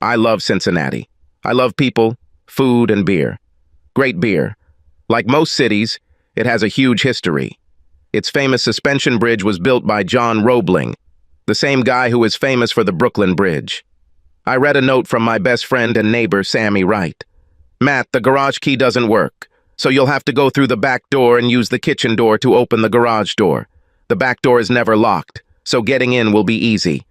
I love Cincinnati. I love people, food, and beer. Great beer. Like most cities, it has a huge history. Its famous suspension bridge was built by John Roebling, the same guy who is famous for the Brooklyn Bridge. I read a note from my best friend and neighbor, Sammy Wright. Matt, the garage key doesn't work, so you'll have to go through the back door and use the kitchen door to open the garage door. The back door is never locked, so getting in will be easy.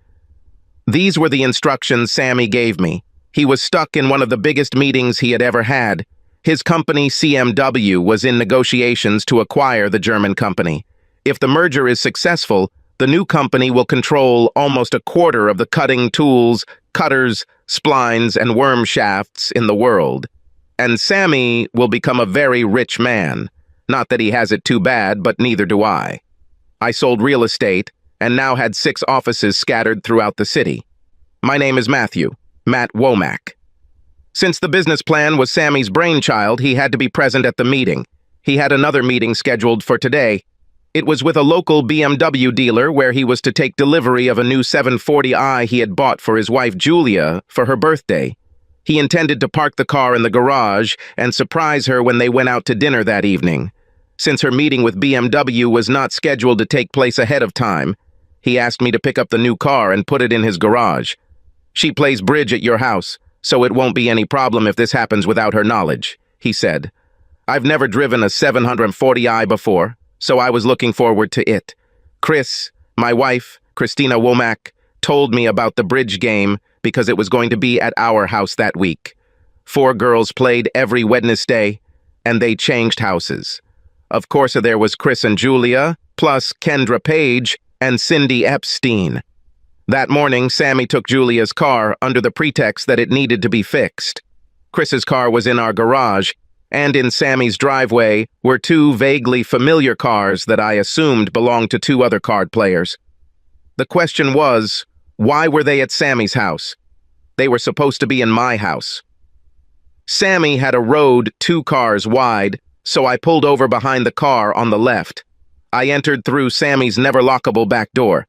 These were the instructions Sammy gave me. He was stuck in one of the biggest meetings he had ever had. His company, CMW, was in negotiations to acquire the German company. If the merger is successful, the new company will control almost a quarter of the cutting tools, cutters, splines, and worm shafts in the world. And Sammy will become a very rich man. Not that he has it too bad, but neither do I. I sold real estate, and now had 6 offices scattered throughout the city. My name is Matthew, Matt Womack. Since the business plan was Sammy's brainchild, he had to be present at the meeting. He had another meeting scheduled for today. It was with a local BMW dealer where he was to take delivery of a new 740i he had bought for his wife Julia for her birthday. He intended to park the car in the garage and surprise her when they went out to dinner that evening. Since her meeting with BMW was not scheduled to take place ahead of time, he asked me to pick up the new car and put it in his garage. She plays bridge at your house, so it won't be any problem if this happens without her knowledge, he said. I've never driven a 740i before, so I was looking forward to it. Chris, my wife, Christina Womack, told me about the bridge game because it was going to be at our house that week. 4 girls played every Wednesday, and they changed houses. Of course, there was Chris and Julia, plus Kendra Page and Cindy Epstein. That morning, Sammy took Julia's car under the pretext that it needed to be fixed. Chris's car was in our garage, and in Sammy's driveway were 2 vaguely familiar cars that I assumed belonged to 2 other card players. The question was, why were they at Sammy's house? They were supposed to be in my house. Sammy had a road 2 cars wide, so I pulled over behind the car on the left. I entered through Sammy's never-lockable back door.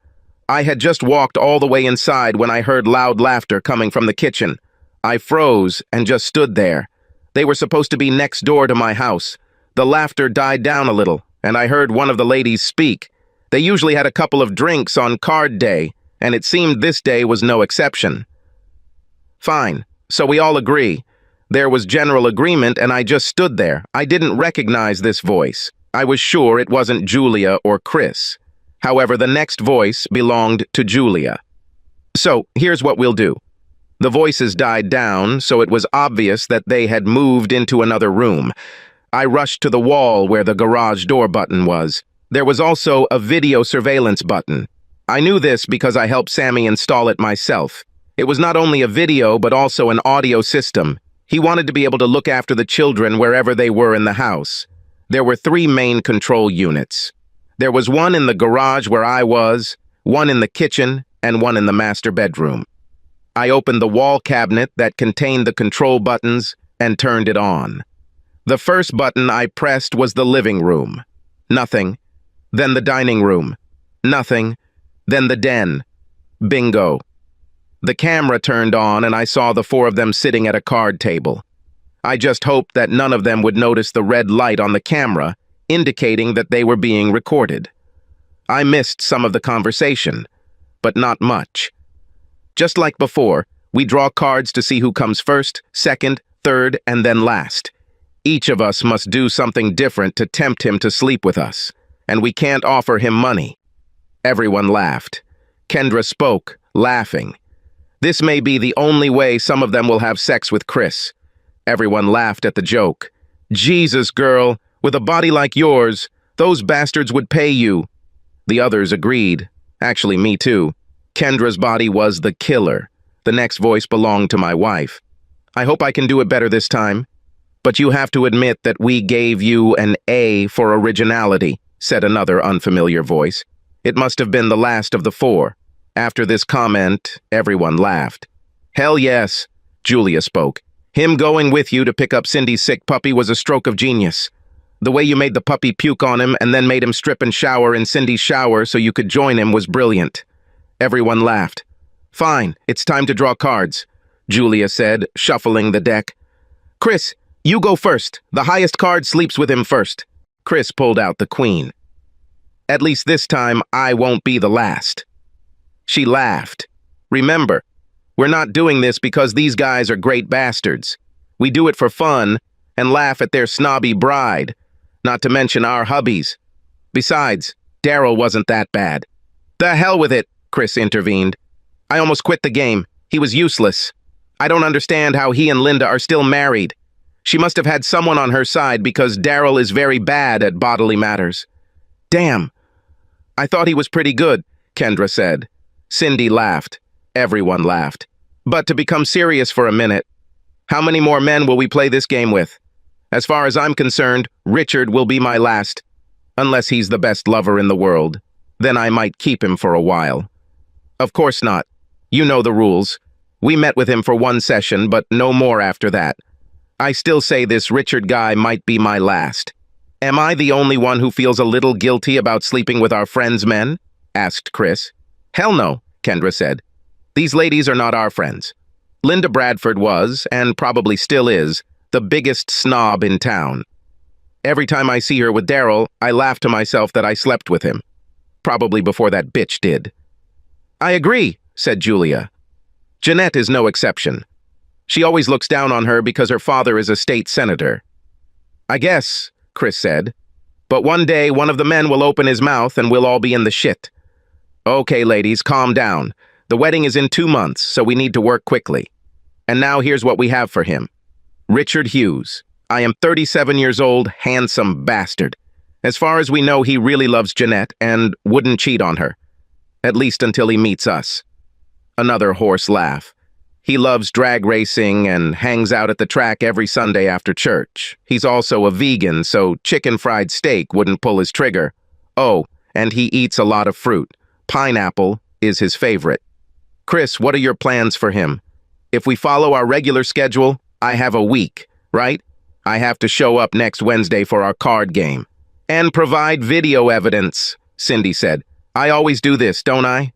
I had just walked all the way inside when I heard loud laughter coming from the kitchen. I froze and just stood there. They were supposed to be next door to my house. The laughter died down a little, and I heard one of the ladies speak. They usually had a couple of drinks on card day, and it seemed this day was no exception. Fine, so we all agree. There was general agreement, and I just stood there. I didn't recognize this voice. I was sure it wasn't Julia or Chris. However, the next voice belonged to Julia. So, here's what we'll do. The voices died down, so it was obvious that they had moved into another room. I rushed to the wall where the garage door button was. There was also a video surveillance button. I knew this because I helped Sammy install it myself. It was not only a video, but also an audio system. He wanted to be able to look after the children wherever they were in the house. There were 3 main control units. There was one in the garage where I was, one in the kitchen, and one in the master bedroom. I opened the wall cabinet that contained the control buttons and turned it on. The first button I pressed was the living room. Nothing. Then the dining room. Nothing. Then the den. Bingo. The camera turned on and I saw the 4 of them sitting at a card table. I just hoped that none of them would notice the red light on the camera, indicating that they were being recorded. I missed some of the conversation, but not much. Just like before, we draw cards to see who comes first, second, third, and then last. Each of us must do something different to tempt him to sleep with us, and we can't offer him money. Everyone laughed. Kendra spoke, laughing. This may be the only way some of them will have sex with Chris. Everyone laughed at the joke. Jesus, girl, with a body like yours, those bastards would pay you. The others agreed. Actually, me too. Kendra's body was the killer. The next voice belonged to my wife. I hope I can do it better this time. But you have to admit that we gave you an A for originality, said another unfamiliar voice. It must have been the last of the 4. After this comment, everyone laughed. Hell yes, Julia spoke. Him going with you to pick up Cindy's sick puppy was a stroke of genius. The way you made the puppy puke on him and then made him strip and shower in Cindy's shower so you could join him was brilliant. Everyone laughed. Fine, it's time to draw cards. Julia said, shuffling the deck. Chris, you go first. The highest card sleeps with him first. Chris pulled out the queen. At least this time, I won't be the last. She laughed. Remember, we're not doing this because these guys are great bastards. We do it for fun and laugh at their snobby bride, not to mention our hubbies. Besides, Daryl wasn't that bad. The hell with it, Chris intervened. I almost quit the game. He was useless. I don't understand how he and Linda are still married. She must have had someone on her side because Daryl is very bad at bodily matters. Damn. I thought he was pretty good, Kendra said. Cindy laughed. Everyone laughed. But to become serious for a minute, how many more men will we play this game with? As far as I'm concerned, Richard will be my last. Unless he's the best lover in the world. Then I might keep him for a while. Of course not. You know the rules. We met with him for one session, but no more after that. I still say this Richard guy might be my last. Am I the only one who feels a little guilty about sleeping with our friends' men? Asked Chris. Hell no, Kendra said. These ladies are not our friends. Linda Bradford was, and probably still is, the biggest snob in town. Every time I see her with Daryl, I laugh to myself that I slept with him. Probably before that bitch did. I agree, said Julia. Jeanette is no exception. She always looks down on her because her father is a state senator. I guess, Chris said. But one day, one of the men will open his mouth and we'll all be in the shit. Okay, ladies, calm down. The wedding is in 2 months, so we need to work quickly. And now here's what we have for him. Richard Hughes. I am 37 years old, handsome bastard. As far as we know, he really loves Jeanette and wouldn't cheat on her. At least until he meets us. Another hoarse laugh. He loves drag racing and hangs out at the track every Sunday after church. He's also a vegan, so chicken fried steak wouldn't pull his trigger. Oh, and he eats a lot of fruit. Pineapple is his favorite. Chris, what are your plans for him? If we follow our regular schedule, I have a week, right? I have to show up next Wednesday for our card game. And provide video evidence, Cindy said. I always do this, don't I?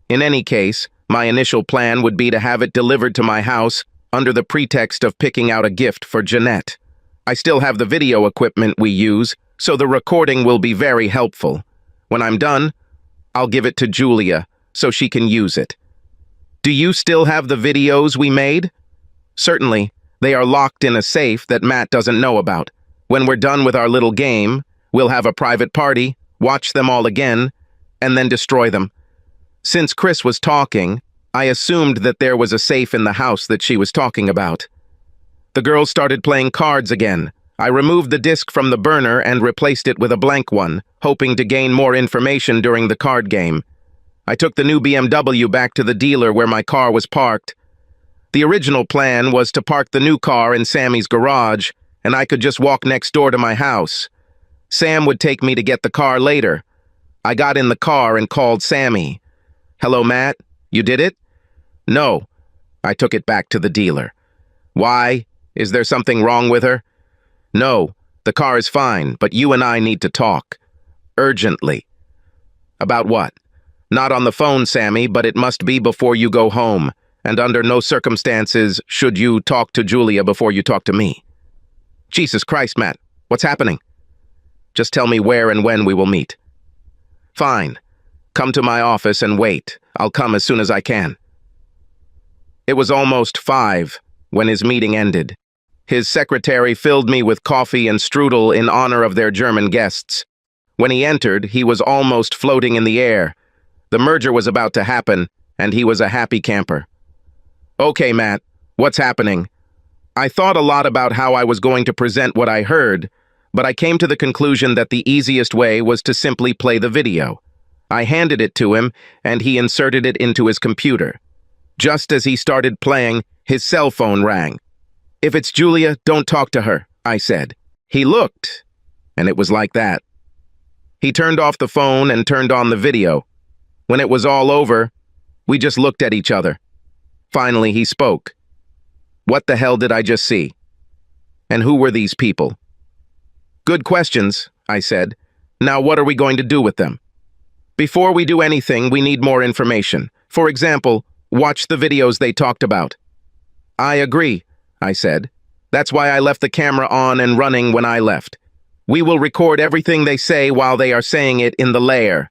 In any case, my initial plan would be to have it delivered to my house under the pretext of picking out a gift for Jeanette. I still have the video equipment we use, so the recording will be very helpful. When I'm done, I'll give it to Julia so she can use it. Do you still have the videos we made? Certainly. They are locked in a safe that Matt doesn't know about. When we're done with our little game, we'll have a private party, watch them all again, and then destroy them. Since Chris was talking, I assumed that there was a safe in the house that she was talking about. The girls started playing cards again. I removed the disc from the burner and replaced it with a blank one, hoping to gain more information during the card game. I took the new BMW back to the dealer where my car was parked. The original plan was to park the new car in Sammy's garage, and I could just walk next door to my house. Sam would take me to get the car later. I got in the car and called Sammy. Hello, Matt. You did it? No. I took it back to the dealer. Why? Is there something wrong with her? No. The car is fine, but you and I need to talk. Urgently. About what? Not on the phone, Sammy, but it must be before you go home. And under no circumstances should you talk to Julia before you talk to me. Jesus Christ, Matt. What's happening? Just tell me where and when we will meet. Fine. Come to my office and wait. I'll come as soon as I can. It was almost 5 when his meeting ended. His secretary filled me with coffee and strudel in honor of their German guests. When he entered, he was almost floating in the air. The merger was about to happen, and he was a happy camper. Okay, Matt, what's happening? I thought a lot about how I was going to present what I heard, but I came to the conclusion that the easiest way was to simply play the video. I handed it to him, and he inserted it into his computer. Just as he started playing, his cell phone rang. If it's Julia, don't talk to her, I said. He looked, and it was like that. He turned off the phone and turned on the video. When it was all over, we just looked at each other. Finally, he spoke. What the hell did I just see? And who were these people? Good questions, I said. Now what are we going to do with them? Before we do anything, we need more information. For example, watch the videos they talked about. I agree, I said. That's why I left the camera on and running when I left. We will record everything they say while they are saying it in the lair.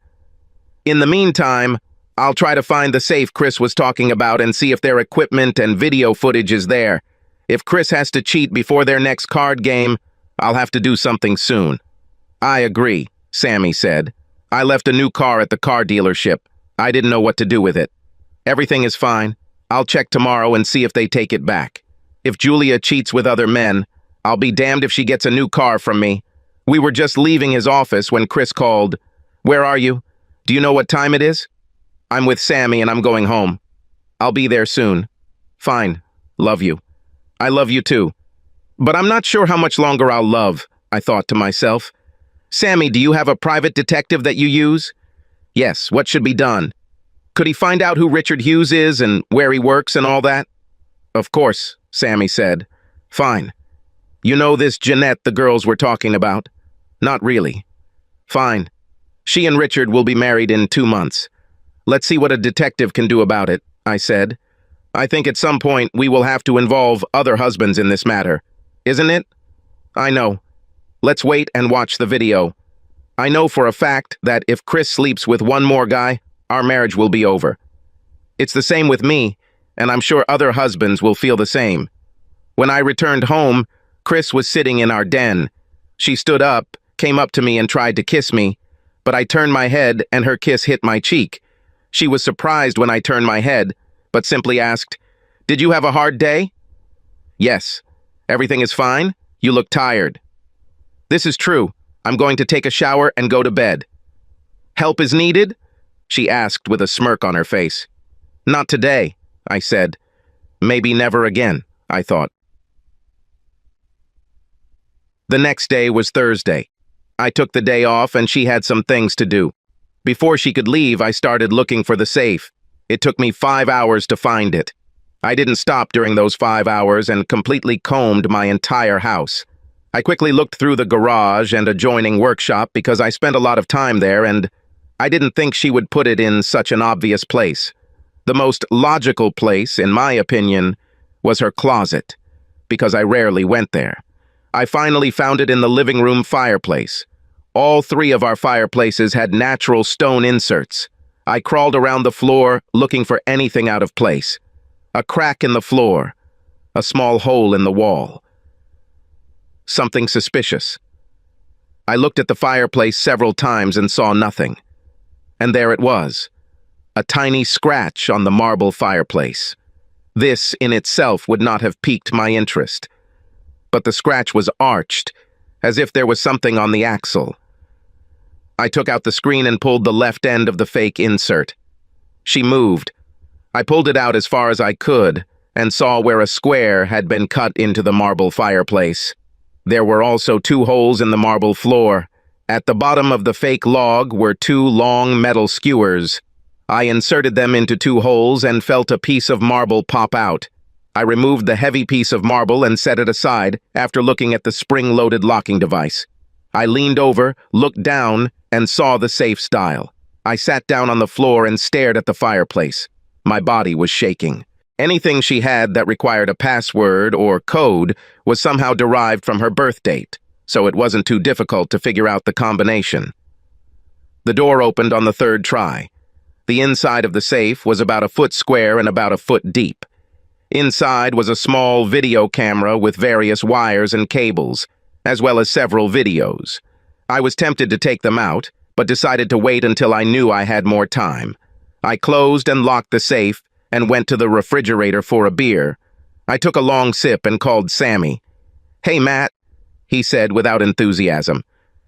In the meantime, I'll try to find the safe Chris was talking about and see if their equipment and video footage is there. If Chris has to cheat before their next card game, I'll have to do something soon. I agree, Sammy said. I left a new car at the car dealership. I didn't know what to do with it. Everything is fine. I'll check tomorrow and see if they take it back. If Julia cheats with other men, I'll be damned if she gets a new car from me. We were just leaving his office when Chris called. Where are you? Do you know what time it is? I'm with Sammy and I'm going home. I'll be there soon. Fine. Love you. I love you too. But I'm not sure how much longer I'll love, I thought to myself. Sammy, do you have a private detective that you use? Yes, what should be done? Could he find out who Richard Hughes is and where he works and all that? Of course, Sammy said. Fine. You know this Jeanette the girls were talking about? Not really. Fine. She and Richard will be married in 2 months. Let's see what a detective can do about it, I said. I think at some point we will have to involve other husbands in this matter. Isn't it? I know. Let's wait and watch the video. I know for a fact that if Chris sleeps with one more guy, our marriage will be over. It's the same with me, and I'm sure other husbands will feel the same. When I returned home, Chris was sitting in our den. She stood up, came up to me and tried to kiss me, but I turned my head and her kiss hit my cheek. She was surprised when I turned my head, but simply asked, "Did you have a hard day?" "Yes. Everything is fine? You look tired." "This is true. I'm going to take a shower and go to bed." "Help is needed?" she asked with a smirk on her face. "Not today," I said. Maybe never again, I thought. The next day was Thursday. I took the day off and she had some things to do. Before she could leave, I started looking for the safe. It took me 5 hours to find it. I didn't stop during those 5 hours and completely combed my entire house. I quickly looked through the garage and adjoining workshop because I spent a lot of time there and I didn't think she would put it in such an obvious place. The most logical place, in my opinion, was her closet, because I rarely went there. I finally found it in the living room fireplace. All 3 of our fireplaces had natural stone inserts. I crawled around the floor looking for anything out of place. A crack in the floor, a small hole in the wall. Something suspicious. I looked at the fireplace several times and saw nothing. And there it was, a tiny scratch on the marble fireplace. This in itself would not have piqued my interest. But the scratch was arched, as if there was something on the axle. I took out the screen and pulled the left end of the fake insert. She moved. I pulled it out as far as I could and saw where a square had been cut into the marble fireplace. There were also 2 holes in the marble floor. At the bottom of the fake log were 2 long metal skewers. I inserted them into 2 holes and felt a piece of marble pop out. I removed the heavy piece of marble and set it aside after looking at the spring-loaded locking device. I leaned over, looked down, and saw the safe dial. I sat down on the floor and stared at the fireplace. My body was shaking. Anything she had that required a password or code was somehow derived from her birth date, so it wasn't too difficult to figure out the combination. The door opened on the 3rd try. The inside of the safe was about a foot square and about a foot deep. Inside was a small video camera with various wires and cables, as well as several videos. I was tempted to take them out, but decided to wait until I knew I had more time. I closed and locked the safe and went to the refrigerator for a beer. I took a long sip and called Sammy. "Hey, Matt," he said without enthusiasm.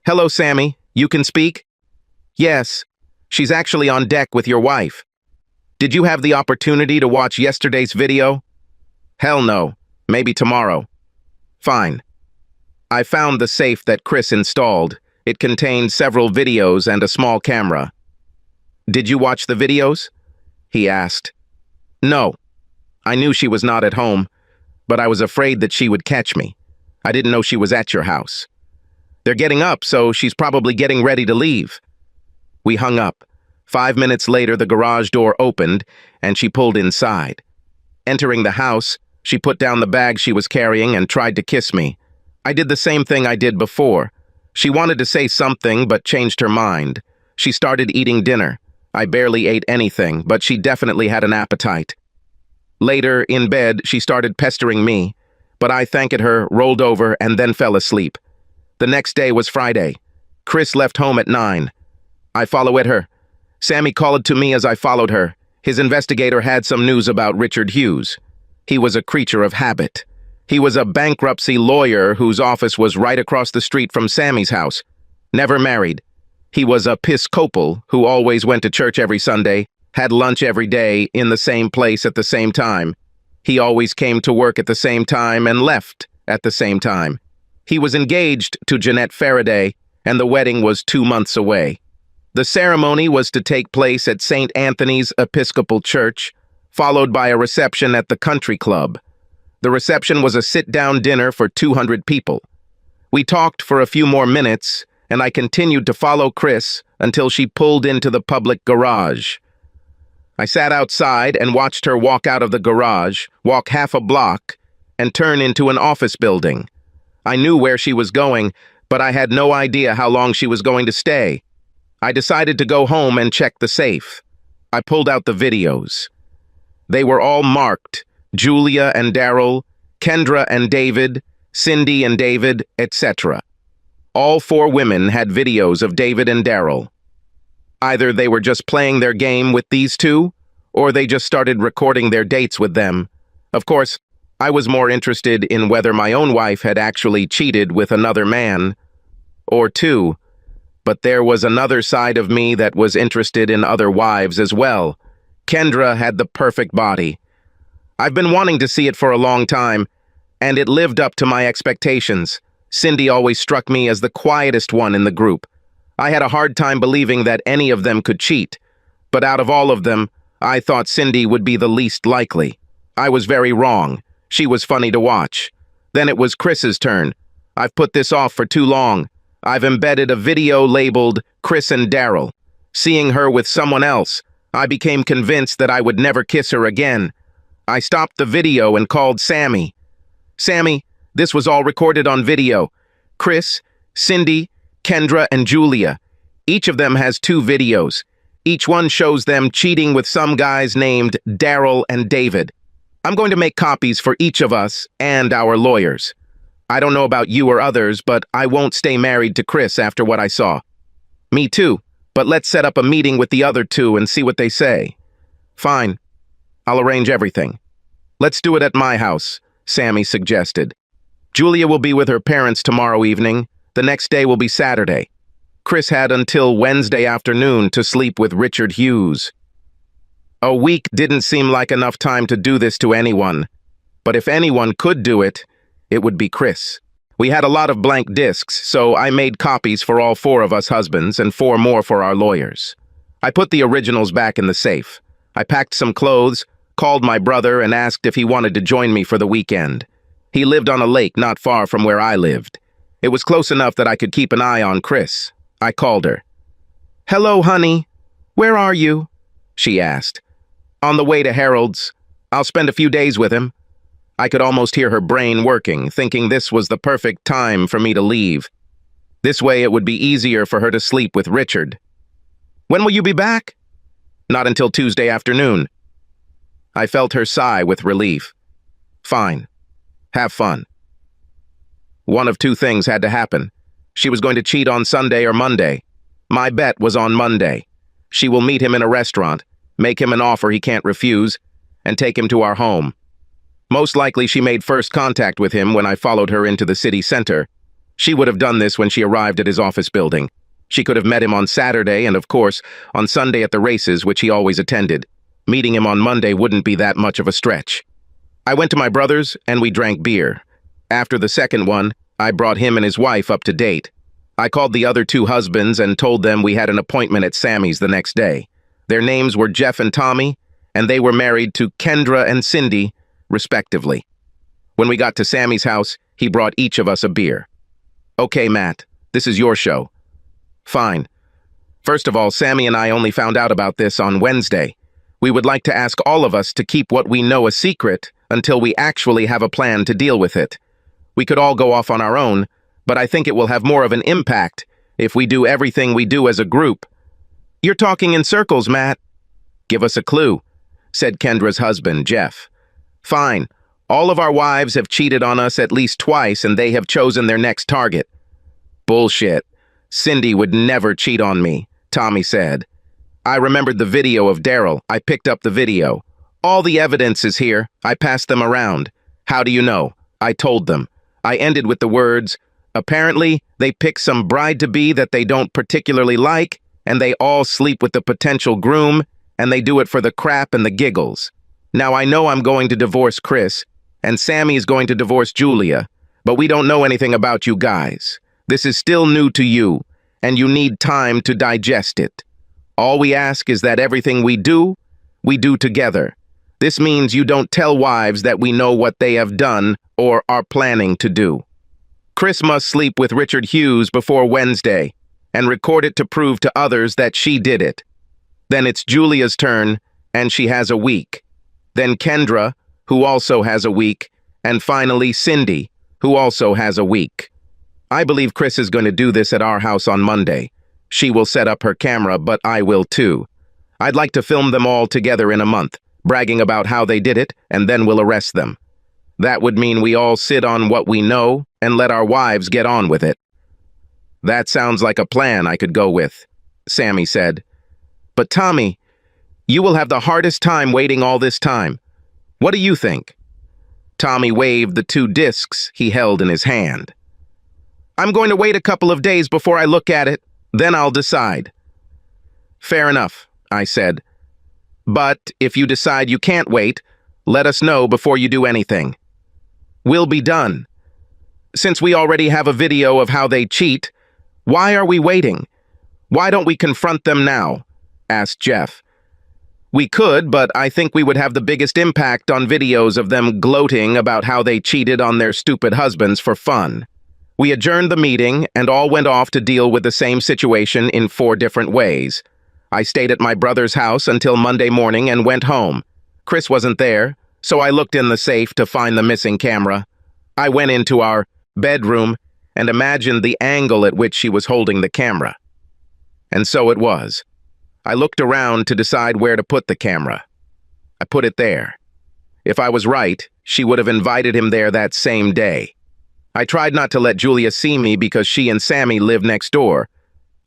"Hello, Sammy. You can speak?" "Yes. She's actually on deck with your wife." "Did you have the opportunity to watch yesterday's video?" "Hell no. Maybe tomorrow." "Fine." I found the safe that Chris installed. It contained several videos and a small camera. "Did you watch the videos?" he asked. "No. I knew she was not at home, but I was afraid that she would catch me. I didn't know she was at your house." "They're getting up, so she's probably getting ready to leave." We hung up. 5 minutes later, the garage door opened, and she pulled inside. Entering the house, She put down the bag she was carrying and tried to kiss me. I did the same thing I did before. She wanted to say something but changed her mind. She started eating dinner. I barely ate anything, but she definitely had an appetite. Later, in bed, she started pestering me, but I thanked her, rolled over, and then fell asleep. The next day was Friday. Chris left home at 9. I followed her. Sammy called to me as I followed her. His investigator had some news about Richard Hughes. He was a creature of habit. He was a bankruptcy lawyer whose office was right across the street from Sammy's house. Never married. He was Episcopal who always went to church every Sunday, had lunch every day in the same place at the same time. He always came to work at the same time and left at the same time. He was engaged to Jeanette Faraday, and the wedding was 2 months away. The ceremony was to take place at St. Anthony's Episcopal Church, followed by a reception at the country club. The reception was a sit-down dinner for 200 people. We talked for a few more minutes, and I continued to follow Chris until she pulled into the public garage. I sat outside and watched her walk out of the garage, walk half a block, and turn into an office building. I knew where she was going, but I had no idea how long she was going to stay. I decided to go home and check the safe. I pulled out the videos. They were all marked: Julia and Daryl, Kendra and David, Cindy and David, etc. All 4 women had videos of David and Daryl. Either they were just playing their game with these two, or they just started recording their dates with them. Of course, I was more interested in whether my own wife had actually cheated with another man, or 2, but there was another side of me that was interested in other wives as well. Kendra had the perfect body. I've been wanting to see it for a long time, and it lived up to my expectations. Cindy always struck me as the quietest one in the group. I had a hard time believing that any of them could cheat, but out of all of them, I thought Cindy would be the least likely. I was very wrong. She was funny to watch. Then it was Chris's turn. I've put this off for too long. I've embedded a video labeled Chris and Daryl. Seeing her with someone else, I became convinced that I would never kiss her again. I stopped the video and called Sammy. Sammy, this was all recorded on video. Chris, Cindy, Kendra, and Julia. Each of them has 2 videos. Each one shows them cheating with some guys named Daryl and David. I'm going to make copies for each of us and our lawyers. I don't know about you or others, but I won't stay married to Chris after what I saw. Me too, but let's set up a meeting with the other 2 and see what they say. Fine. I'll arrange everything. Let's do it at my house, Sammy suggested. Julia will be with her parents tomorrow evening. The next day will be Saturday. Chris had until Wednesday afternoon to sleep with Richard Hughes. A week didn't seem like enough time to do this to anyone, but if anyone could do it, it would be Chris. We had a lot of blank discs, so I made copies for all 4 of us husbands and 4 more for our lawyers. I put the originals back in the safe. I packed some clothes, called my brother, and asked if he wanted to join me for the weekend. He lived on a lake not far from where I lived. It was close enough that I could keep an eye on Chris. I called her. "Hello, honey. Where are you?" she asked. "On the way to Harold's. I'll spend a few days with him." I could almost hear her brain working, thinking this was the perfect time for me to leave. This way it would be easier for her to sleep with Richard. "When will you be back?" "Not until Tuesday afternoon." I felt her sigh with relief. Fine. Have fun. One of 2 things had to happen. She was going to cheat on Sunday or Monday. My bet was on Monday. She will meet him in a restaurant, make him an offer he can't refuse, and take him to our home. Most likely she made first contact with him when I followed her into the city center. She would have done this when she arrived at his office building. She could have met him on Saturday and, of course, on Sunday at the races, which he always attended. Meeting him on Monday wouldn't be that much of a stretch. I went to my brother's and we drank beer. After the second one, I brought him and his wife up to date. I called the other 2 husbands and told them we had an appointment at Sammy's the next day. Their names were Jeff and Tommy, and they were married to Kendra and Cindy, respectively. When we got to Sammy's house, he brought each of us a beer. "Okay, Matt, this is your show." "Fine. First of all, Sammy and I only found out about this on Wednesday. We would like to ask all of us to keep what we know a secret until we actually have a plan to deal with it. We could all go off on our own, but I think it will have more of an impact if we do everything we do as a group. You're talking in circles, Matt. Give us a clue, said Kendra's husband, Jeff. Fine. All of our wives have cheated on us at least twice, and they have chosen their next target. Bullshit. Cindy would never cheat on me, Tommy said. I remembered the video of Daryl. I picked up the video. All the evidence is here. I passed them around. How do you know? I told them. I ended with the words, apparently, they pick some bride-to-be that they don't particularly like, and they all sleep with the potential groom, and they do it for the crap and the giggles. Now I know I'm going to divorce Chris, and Sammy is going to divorce Julia, but we don't know anything about you guys. This is still new to you, and you need time to digest it. All we ask is that everything we do together. This means you don't tell wives that we know what they have done or are planning to do. Chris must sleep with Richard Hughes before Wednesday and record it to prove to others that she did it. Then it's Julia's turn, and she has a week. Then Kendra, who also has a week, and finally Cindy, who also has a week. I believe Chris is going to do this at our house on Monday. She will set up her camera, but I will too. I'd like to film them all together in a month, bragging about how they did it, and then we'll arrest them. That would mean we all sit on what we know and let our wives get on with it. That sounds like a plan I could go with, Sammy said. But Tommy, you will have the hardest time waiting all this time. What do you think? Tommy waved the 2 discs he held in his hand. I'm going to wait a couple of days before I look at it, then I'll decide. Fair enough, I said. But if you decide you can't wait, let us know before you do anything. We'll be done. Since we already have a video of how they cheat, why are we waiting? Why don't we confront them now? Asked Jeff. We could, but I think we would have the biggest impact on videos of them gloating about how they cheated on their stupid husbands for fun. We adjourned the meeting and all went off to deal with the same situation in 4 different ways. I stayed at my brother's house until Monday morning and went home. Chris wasn't there, so I looked in the safe to find the missing camera. I went into our bedroom and imagined the angle at which she was holding the camera. And so it was. I looked around to decide where to put the camera. I put it there. If I was right, she would have invited him there that same day. I tried not to let Julia see me because she and Sammy live next door.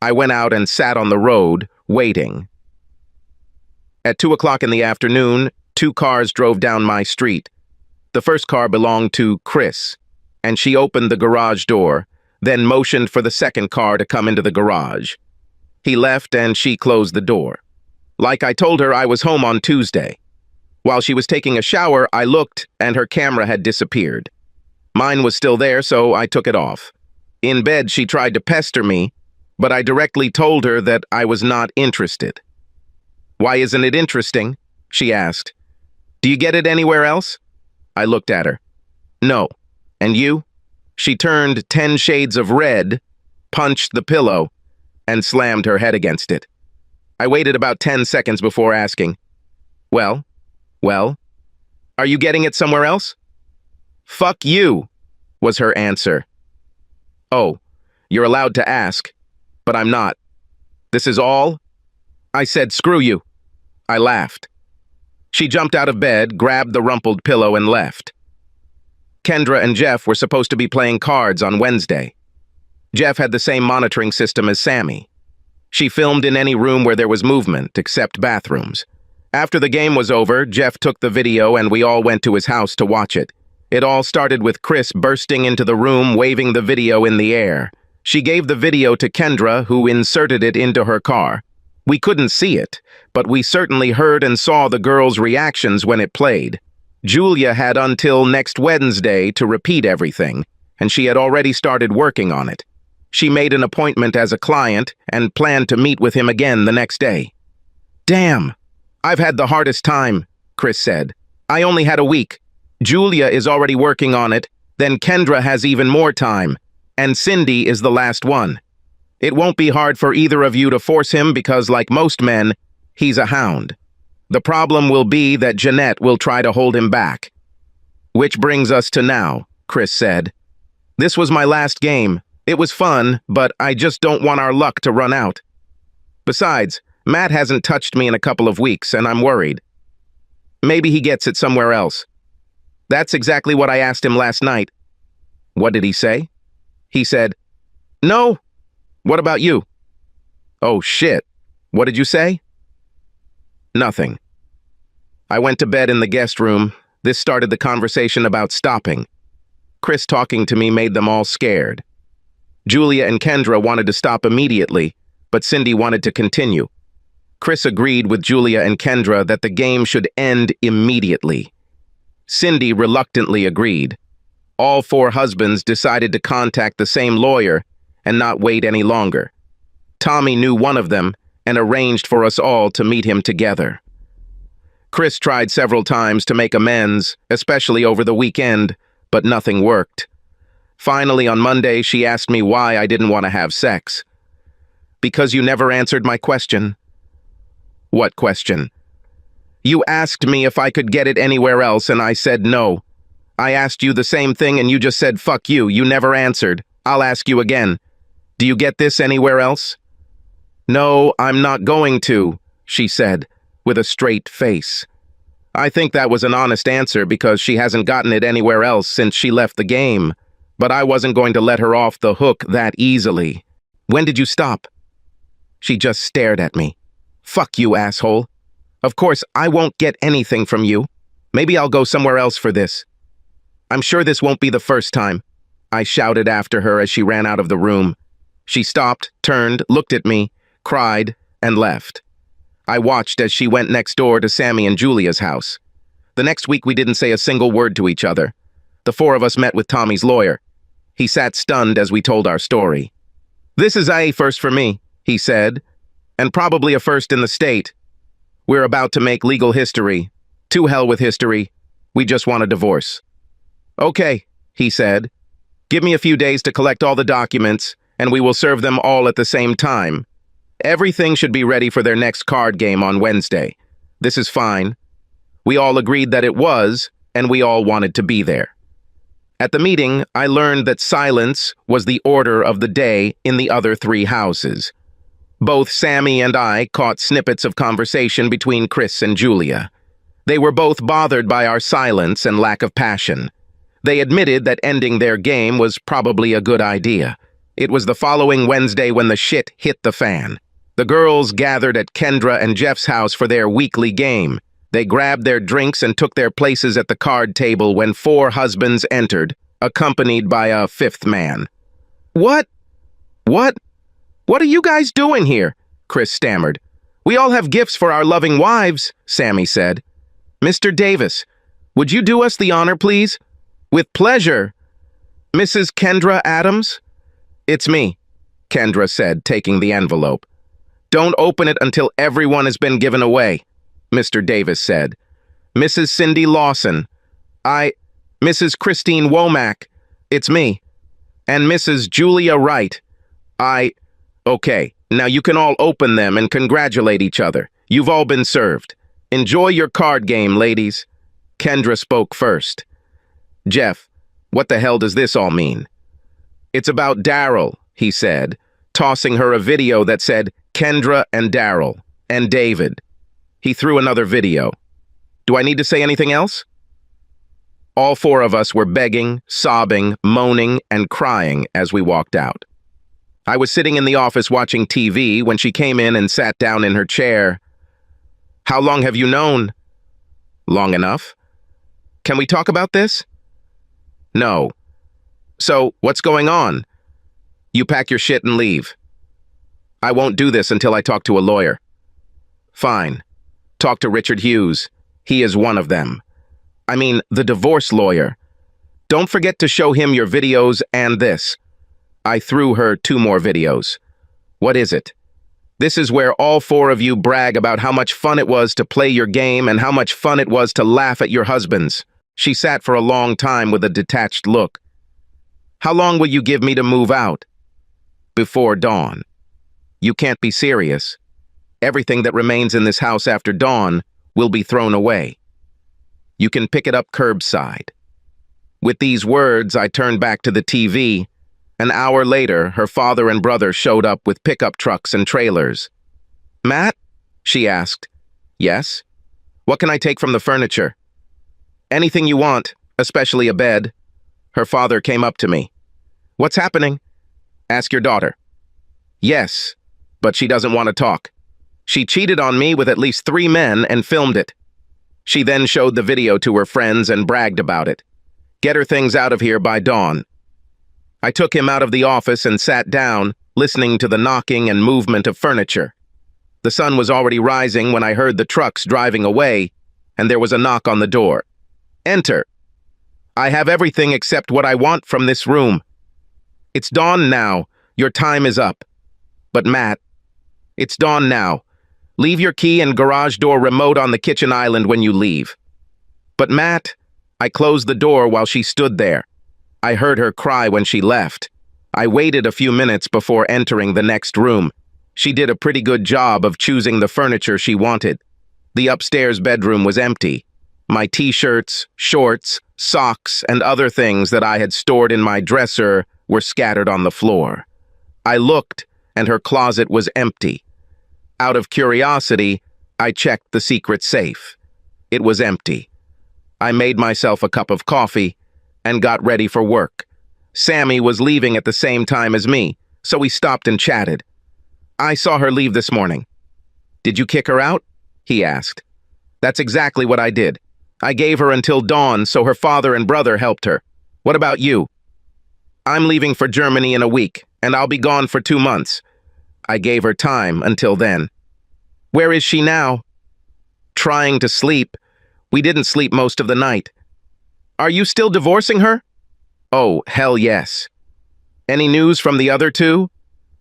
I went out and sat on the road, waiting. At 2 o'clock in the afternoon, 2 cars drove down my street. The first car belonged to Chris, and she opened the garage door, then motioned for the second car to come into the garage. He left and she closed the door. Like I told her, I was home on Tuesday. While she was taking a shower, I looked and her camera had disappeared. Mine was still there, so I took it off. In bed, she tried to pester me, but I directly told her that I was not interested. Why isn't it interesting? She asked. Do you get it anywhere else? I looked at her. No. And you? She turned 10 shades of red, punched the pillow, and slammed her head against it. I waited about 10 seconds before asking, Well? Are you getting it somewhere else? Fuck you, was her answer. Oh, you're allowed to ask, but I'm not. This is all? I said, screw you. I laughed. She jumped out of bed, grabbed the rumpled pillow, and left. Kendra and Jeff were supposed to be playing cards on Wednesday. Jeff had the same monitoring system as Sammy. She filmed in any room where there was movement, except bathrooms. After the game was over, Jeff took the video and we all went to his house to watch it. It all started with Chris bursting into the room, waving the video in the air. She gave the video to Kendra, who inserted it into her car. We couldn't see it, but we certainly heard and saw the girls' reactions when it played. Julia had until next Wednesday to repeat everything, and she had already started working on it. She made an appointment as a client and planned to meet with him again the next day. Damn, I've had the hardest time, Chris said. I only had a week. Julia is already working on it, then Kendra has even more time, and Cindy is the last one. It won't be hard for either of you to force him because, like most men, he's a hound. The problem will be that Jeanette will try to hold him back. Which brings us to now, Chris said. This was my last game. It was fun, but I just don't want our luck to run out. Besides, Matt hasn't touched me in a couple of weeks, and I'm worried. Maybe he gets it somewhere else. That's exactly what I asked him last night. What did he say? He said, "No. What about you?" Oh, shit. What did you say? Nothing. I went to bed in the guest room. This started the conversation about stopping. Chris talking to me made them all scared. Julia and Kendra wanted to stop immediately, but Cindy wanted to continue. Chris agreed with Julia and Kendra that the game should end immediately. Cindy reluctantly agreed. All four husbands decided to contact the same lawyer and not wait any longer. Tommy knew one of them and arranged for us all to meet him together. Chris tried several times to make amends, especially over the weekend, but nothing worked. Finally, on Monday, she asked me why I didn't want to have sex. Because you never answered my question. What question? You asked me if I could get it anywhere else, and I said no. I asked you the same thing, and you just said, "Fuck you." You never answered. I'll ask you again. Do you get this anywhere else? No, I'm not going to, she said, with a straight face. I think that was an honest answer because she hasn't gotten it anywhere else since she left the game. But I wasn't going to let her off the hook that easily. When did you stop? She just stared at me. Fuck you, asshole. Of course, I won't get anything from you. Maybe I'll go somewhere else for this. I'm sure this won't be the first time, I shouted after her as she ran out of the room. She stopped, turned, looked at me, cried, and left. I watched as she went next door to Sammy and Julia's house. The next week we didn't say a single word to each other. The four of us met with Tommy's lawyer. He sat stunned as we told our story. This is a first for me, he said, and probably a first in the state. We're about to make legal history. To hell with history. We just want a divorce. Okay, he said. Give me a few days to collect all the documents, and we will serve them all at the same time. Everything should be ready for their next card game on Wednesday. This is fine. We all agreed that it was, and we all wanted to be there. At the meeting, I learned that silence was the order of the day in the other three houses. Both Sammy and I caught snippets of conversation between Chris and Julia. They were both bothered by our silence and lack of passion. They admitted that ending their game was probably a good idea. It was the following Wednesday when the shit hit the fan. The girls gathered at Kendra and Jeff's house for their weekly game. They grabbed their drinks and took their places at the card table when four husbands entered, accompanied by a fifth man. What are you guys doing here? Chris stammered. We all have gifts for our loving wives, Sammy said. Mr. Davis, would you do us the honor, please? With pleasure. Mrs. Kendra Adams? It's me, Kendra said, taking the envelope. Don't open it until everyone has been given away, Mr. Davis said. Mrs. Cindy Lawson. Mrs. Christine Womack. It's me. And Mrs. Julia Wright. Okay, now you can all open them and congratulate each other. You've all been served. Enjoy your card game, ladies. Kendra spoke first. Jeff, what the hell does this all mean? It's about Daryl, he said, tossing her a video that said Kendra and Daryl and David. He threw another video. Do I need to say anything else? All four of us were begging, sobbing, moaning, and crying as we walked out. I was sitting in the office watching TV when she came in and sat down in her chair. How long have you known? Long enough. Can we talk about this? No. So, what's going on? You pack your shit and leave. I won't do this until I talk to a lawyer. Fine. Talk to Richard Hughes. He is one of them. I mean, the divorce lawyer. Don't forget to show him your videos and this. I threw her 2 more videos. What is it? This is where all 4 of you brag about how much fun it was to play your game and how much fun it was to laugh at your husbands. She sat for a long time with a detached look. How long will you give me to move out? Before dawn. You can't be serious. Everything that remains in this house after dawn will be thrown away. You can pick it up curbside. With these words, I turned back to the TV. An hour later, her father and brother showed up with pickup trucks and trailers. "Matt?" she asked. "Yes? What can I take from the furniture?" "Anything you want, especially a bed." Her father came up to me. "What's happening?" "Ask your daughter." "Yes, but she doesn't want to talk. She cheated on me with at least 3 men and filmed it. She then showed the video to her friends and bragged about it. Get her things out of here by dawn." I took him out of the office and sat down, listening to the knocking and movement of furniture. The sun was already rising when I heard the trucks driving away, and there was a knock on the door. "Enter. I have everything except what I want from this room. It's dawn now. Your time is up." "But Matt, it's dawn now. Leave your key and garage door remote on the kitchen island when you leave." "But Matt," I closed the door while she stood there. I heard her cry when she left. I waited a few minutes before entering the next room. She did a pretty good job of choosing the furniture she wanted. The upstairs bedroom was empty. My t-shirts, shorts, socks, and other things that I had stored in my dresser were scattered on the floor. I looked, and her closet was empty. Out of curiosity, I checked the secret safe. It was empty. I made myself a cup of coffee and got ready for work. Sammy was leaving at the same time as me, so we stopped and chatted. "I saw her leave this morning." "Did you kick her out?" he asked. "That's exactly what I did. I gave her until dawn so her father and brother helped her. What about you?" "I'm leaving for Germany in a week, and I'll be gone for 2 months." I gave her time until then. "Where is she now?" "Trying to sleep. We didn't sleep most of the night." "Are you still divorcing her?" "Oh, hell yes." "Any news from the other two?"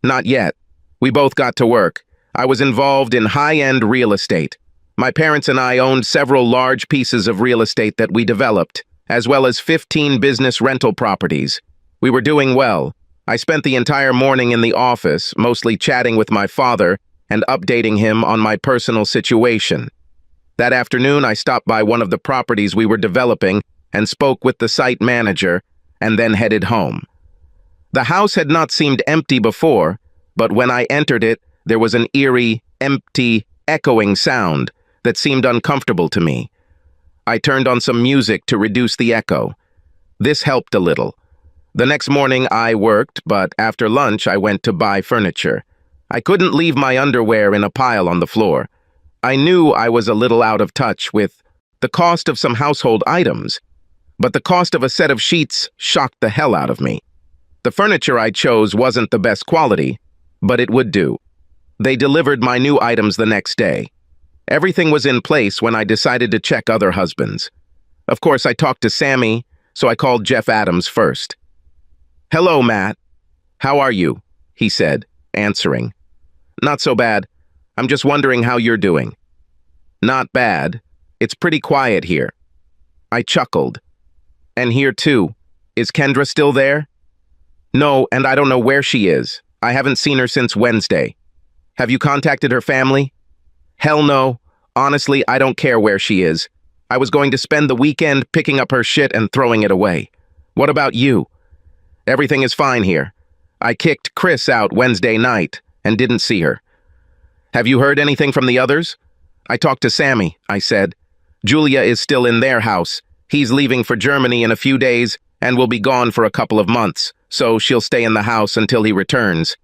"Not yet. We both got to work. I was involved in high-end real estate. My parents and I owned several large pieces of real estate that we developed, as well as 15 business rental properties. We were doing well. I spent the entire morning in the office, mostly chatting with my father and updating him on my personal situation. That afternoon, I stopped by one of the properties we were developing and spoke with the site manager, and then headed home. The house had not seemed empty before, but when I entered it, there was an eerie, empty, echoing sound that seemed uncomfortable to me. I turned on some music to reduce the echo. This helped a little. The next morning I worked, but after lunch I went to buy furniture. I couldn't leave my underwear in a pile on the floor. I knew I was a little out of touch with the cost of some household items, but the cost of a set of sheets shocked the hell out of me. The furniture I chose wasn't the best quality, but it would do. They delivered my new items the next day. Everything was in place when I decided to check other husbands. Of course, I talked to Sammy, so I called Jeff Adams first. "Hello, Matt. How are you?" he said, answering. "Not so bad. I'm just wondering how you're doing." "Not bad. It's pretty quiet here." I chuckled. "And here too. Is Kendra still there?" "No, and I don't know where she is. I haven't seen her since Wednesday." "Have you contacted her family?" "Hell no. Honestly, I don't care where she is. I was going to spend the weekend picking up her shit and throwing it away. What about you?" "Everything is fine here. I kicked Chris out Wednesday night and didn't see her." "Have you heard anything from the others?" "I talked to Sammy," I said. "Julia is still in their house. He's leaving for Germany in a few days and will be gone for a couple of months, so she'll stay in the house until he returns."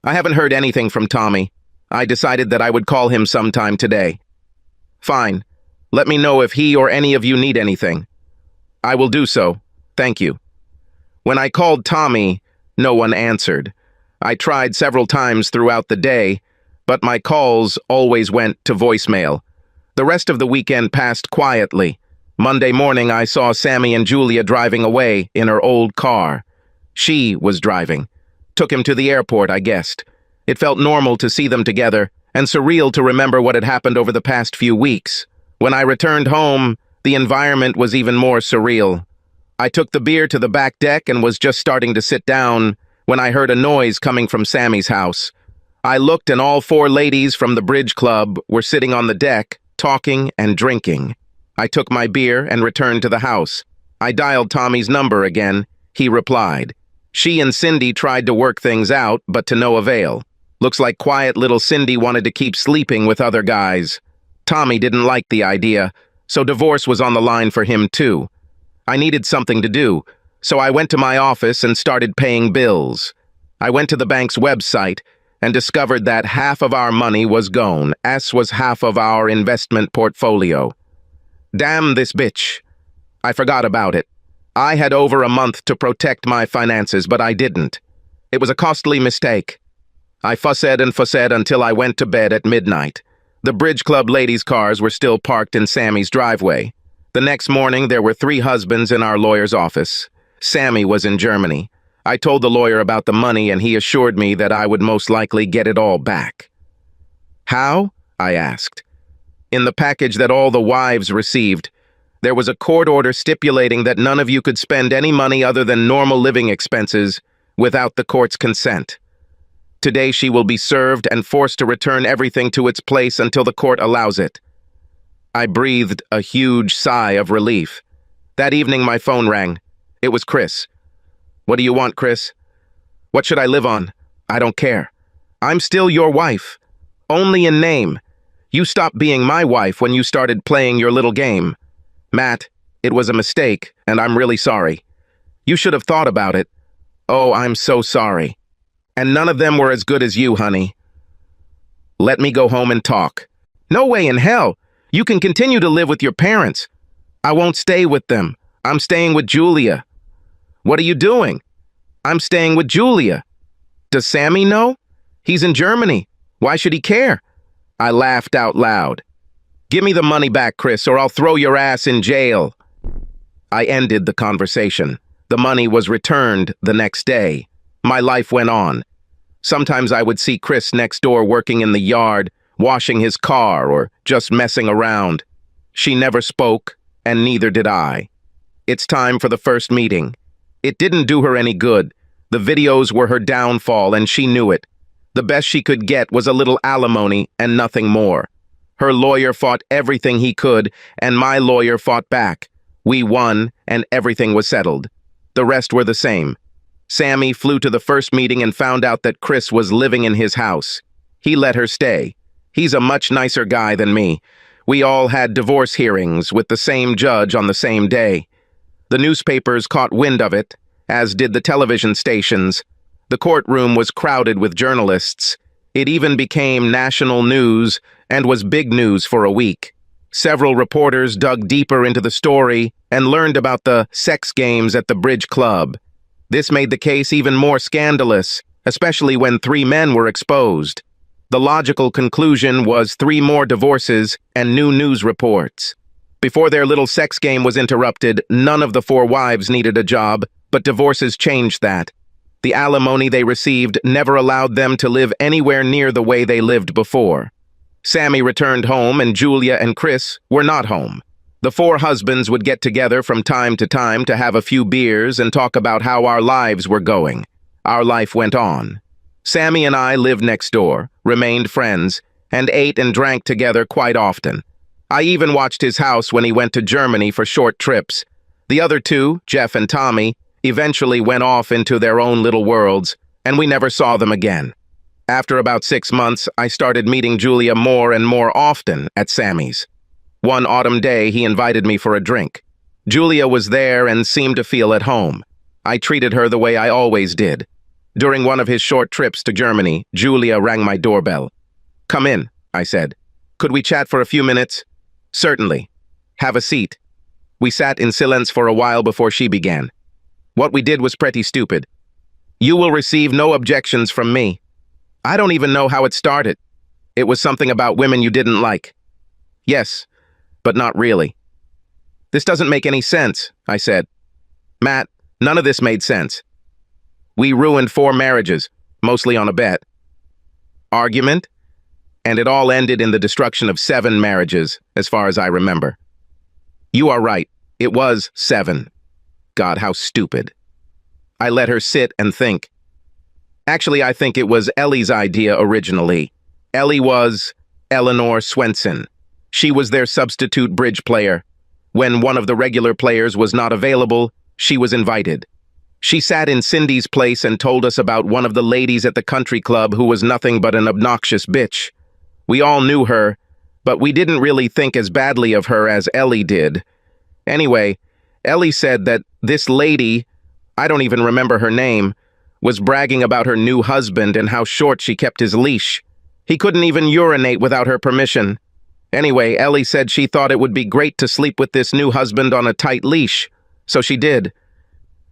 "I haven't heard anything from Tommy. I decided that I would call him sometime today." "Fine. Let me know if he or any of you need anything." "I will do so. Thank you." When I called Tommy, no one answered. I tried several times throughout the day, but my calls always went to voicemail. The rest of the weekend passed quietly. Monday morning, I saw Sammy and Julia driving away in her old car. She was driving. Took him to the airport, I guessed. It felt normal to see them together, and surreal to remember what had happened over the past few weeks. When I returned home, the environment was even more surreal. I took the beer to the back deck and was just starting to sit down when I heard a noise coming from Sammy's house. I looked, and all 4 ladies from the bridge club were sitting on the deck, talking and drinking. I took my beer and returned to the house. I dialed Tommy's number again. He replied. She and Cindy tried to work things out, but to no avail. Looks like quiet little Cindy wanted to keep sleeping with other guys. Tommy didn't like the idea, so divorce was on the line for him too. I needed something to do, so I went to my office and started paying bills. I went to the bank's website and discovered that half of our money was gone, as was half of our investment portfolio. Damn this bitch. I forgot about it. I had over a month to protect my finances, but I didn't. It was a costly mistake. I fussed until I went to bed at midnight. The Bridge Club ladies' cars were still parked in Sammy's driveway. The next morning, there were 3 husbands in our lawyer's office. Sammy was in Germany. I told the lawyer about the money, and he assured me that I would most likely get it all back. How? I asked. In the package that all the wives received, there was a court order stipulating that none of you could spend any money other than normal living expenses without the court's consent. Today she will be served and forced to return everything to its place until the court allows it. I breathed a huge sigh of relief. That evening my phone rang. It was Chris. What do you want, Chris? What should I live on? I don't care. I'm still your wife. Only in name. You stopped being my wife when you started playing your little game. Matt, it was a mistake, and I'm really sorry. You should have thought about it. Oh, I'm so sorry. And none of them were as good as you, honey. Let me go home and talk. No way in hell. You can continue to live with your parents. I won't stay with them. I'm staying with Julia. What are you doing? I'm staying with Julia. Does Sammy know? He's in Germany. Why should he care? I laughed out loud. Give me the money back, Chris, or I'll throw your ass in jail. I ended the conversation. The money was returned the next day. My life went on. Sometimes I would see Chris next door working in the yard, washing his car, or just messing around. She never spoke, and neither did I. It's time for the first meeting. It didn't do her any good. The videos were her downfall, and she knew it. The best she could get was a little alimony and nothing more. Her lawyer fought everything he could, and my lawyer fought back. We won, and everything was settled. The rest were the same. Sammy flew to the first meeting and found out that Chris was living in his house. He let her stay. He's a much nicer guy than me. We all had divorce hearings with the same judge on the same day. The newspapers caught wind of it, as did the television stations. The courtroom was crowded with journalists. It even became national news and was big news for a week. Several reporters dug deeper into the story and learned about the sex games at the Bridge Club. This made the case even more scandalous, especially when 3 men were exposed. The logical conclusion was 3 more divorces and new news reports. Before their little sex game was interrupted, none of the 4 wives needed a job, but divorces changed that. The alimony they received never allowed them to live anywhere near the way they lived before. Sammy returned home, and Julia and Chris were not home. The 4 husbands would get together from time to have a few beers and talk about how our lives were going. Our life went on. Sammy and I lived next door, remained friends, and ate and drank together quite often. I even watched his house when he went to Germany for short trips. The other 2, Jeff and Tommy, eventually went off into their own little worlds, and we never saw them again. After about 6 months, I started meeting Julia more and more often at Sammy's. One autumn day, he invited me for a drink. Julia was there and seemed to feel at home. I treated her the way I always did. During one of his short trips to Germany, Julia rang my doorbell. "Come in," I said. "Could we chat for a few minutes?" "Certainly. Have a seat." We sat in silence for a while before she began. "What we did was pretty stupid. You will receive no objections from me. I don't even know how it started. It was something about women you didn't like." "Yes, but not really." "This doesn't make any sense," I said. "Matt, none of this made sense. We ruined 4 marriages, mostly on a bet." "Argument?" "And it all ended in the destruction of 7 marriages, as far as I remember." "You are right. It was 7. God, how stupid." I let her sit and think. Actually, I think it was Ellie's idea originally. Ellie was Eleanor Swenson. She was their substitute bridge player. When one of the regular players was not available, she was invited. She sat in Cindy's place and told us about one of the ladies at the country club who was nothing but an obnoxious bitch. We all knew her, but we didn't really think as badly of her as Ellie did. Anyway, Ellie said that this lady, I don't even remember her name, was bragging about her new husband and how short she kept his leash. He couldn't even urinate without her permission. Anyway, Ellie said she thought it would be great to sleep with this new husband on a tight leash, so she did.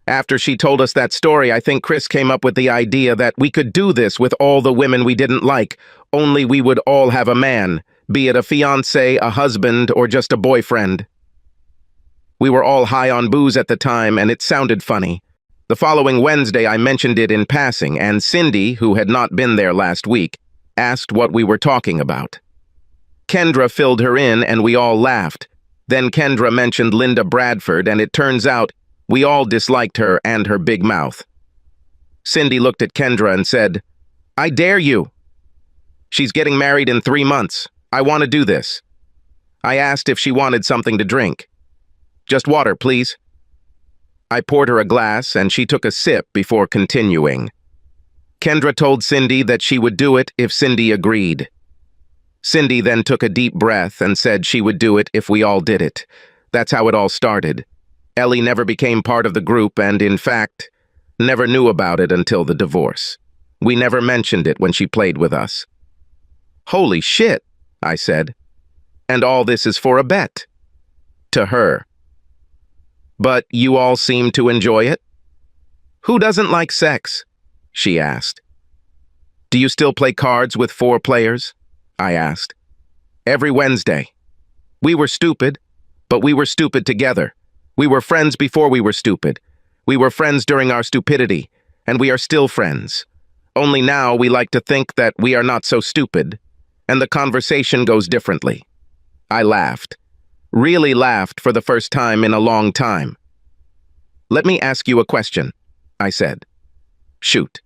After she told us that story, I think Chris came up with the idea that we could do this with all the women we didn't like, only we would all have a man, be it a fiancé, a husband, or just a boyfriend. We were all high on booze at the time, and it sounded funny. The following Wednesday, I mentioned it in passing, and Cindy, who had not been there last week, asked what we were talking about. Kendra filled her in, and we all laughed. Then Kendra mentioned Linda Bradford, and it turns out we all disliked her and her big mouth. Cindy looked at Kendra and said, "I dare you. She's getting married in 3 months. I want to do this." I asked if she wanted something to drink. "Just water, please." I poured her a glass, and she took a sip before continuing. Kendra told Cindy that she would do it if Cindy agreed. Cindy then took a deep breath and said she would do it if we all did it. That's how it all started. Ellie never became part of the group and, in fact, never knew about it until the divorce. We never mentioned it when she played with us. "Holy shit," I said. "And all this is for a bet." To her. "But you all seem to enjoy it?" "Who doesn't like sex?" she asked. "Do you still play cards with 4 players?" I asked. "Every Wednesday. We were stupid, but we were stupid together. We were friends before we were stupid. We were friends during our stupidity, and we are still friends. Only now we like to think that we are not so stupid, and the conversation goes differently." I laughed. Really laughed for the first time in a long time. "Let me ask you a question," I said. "Shoot."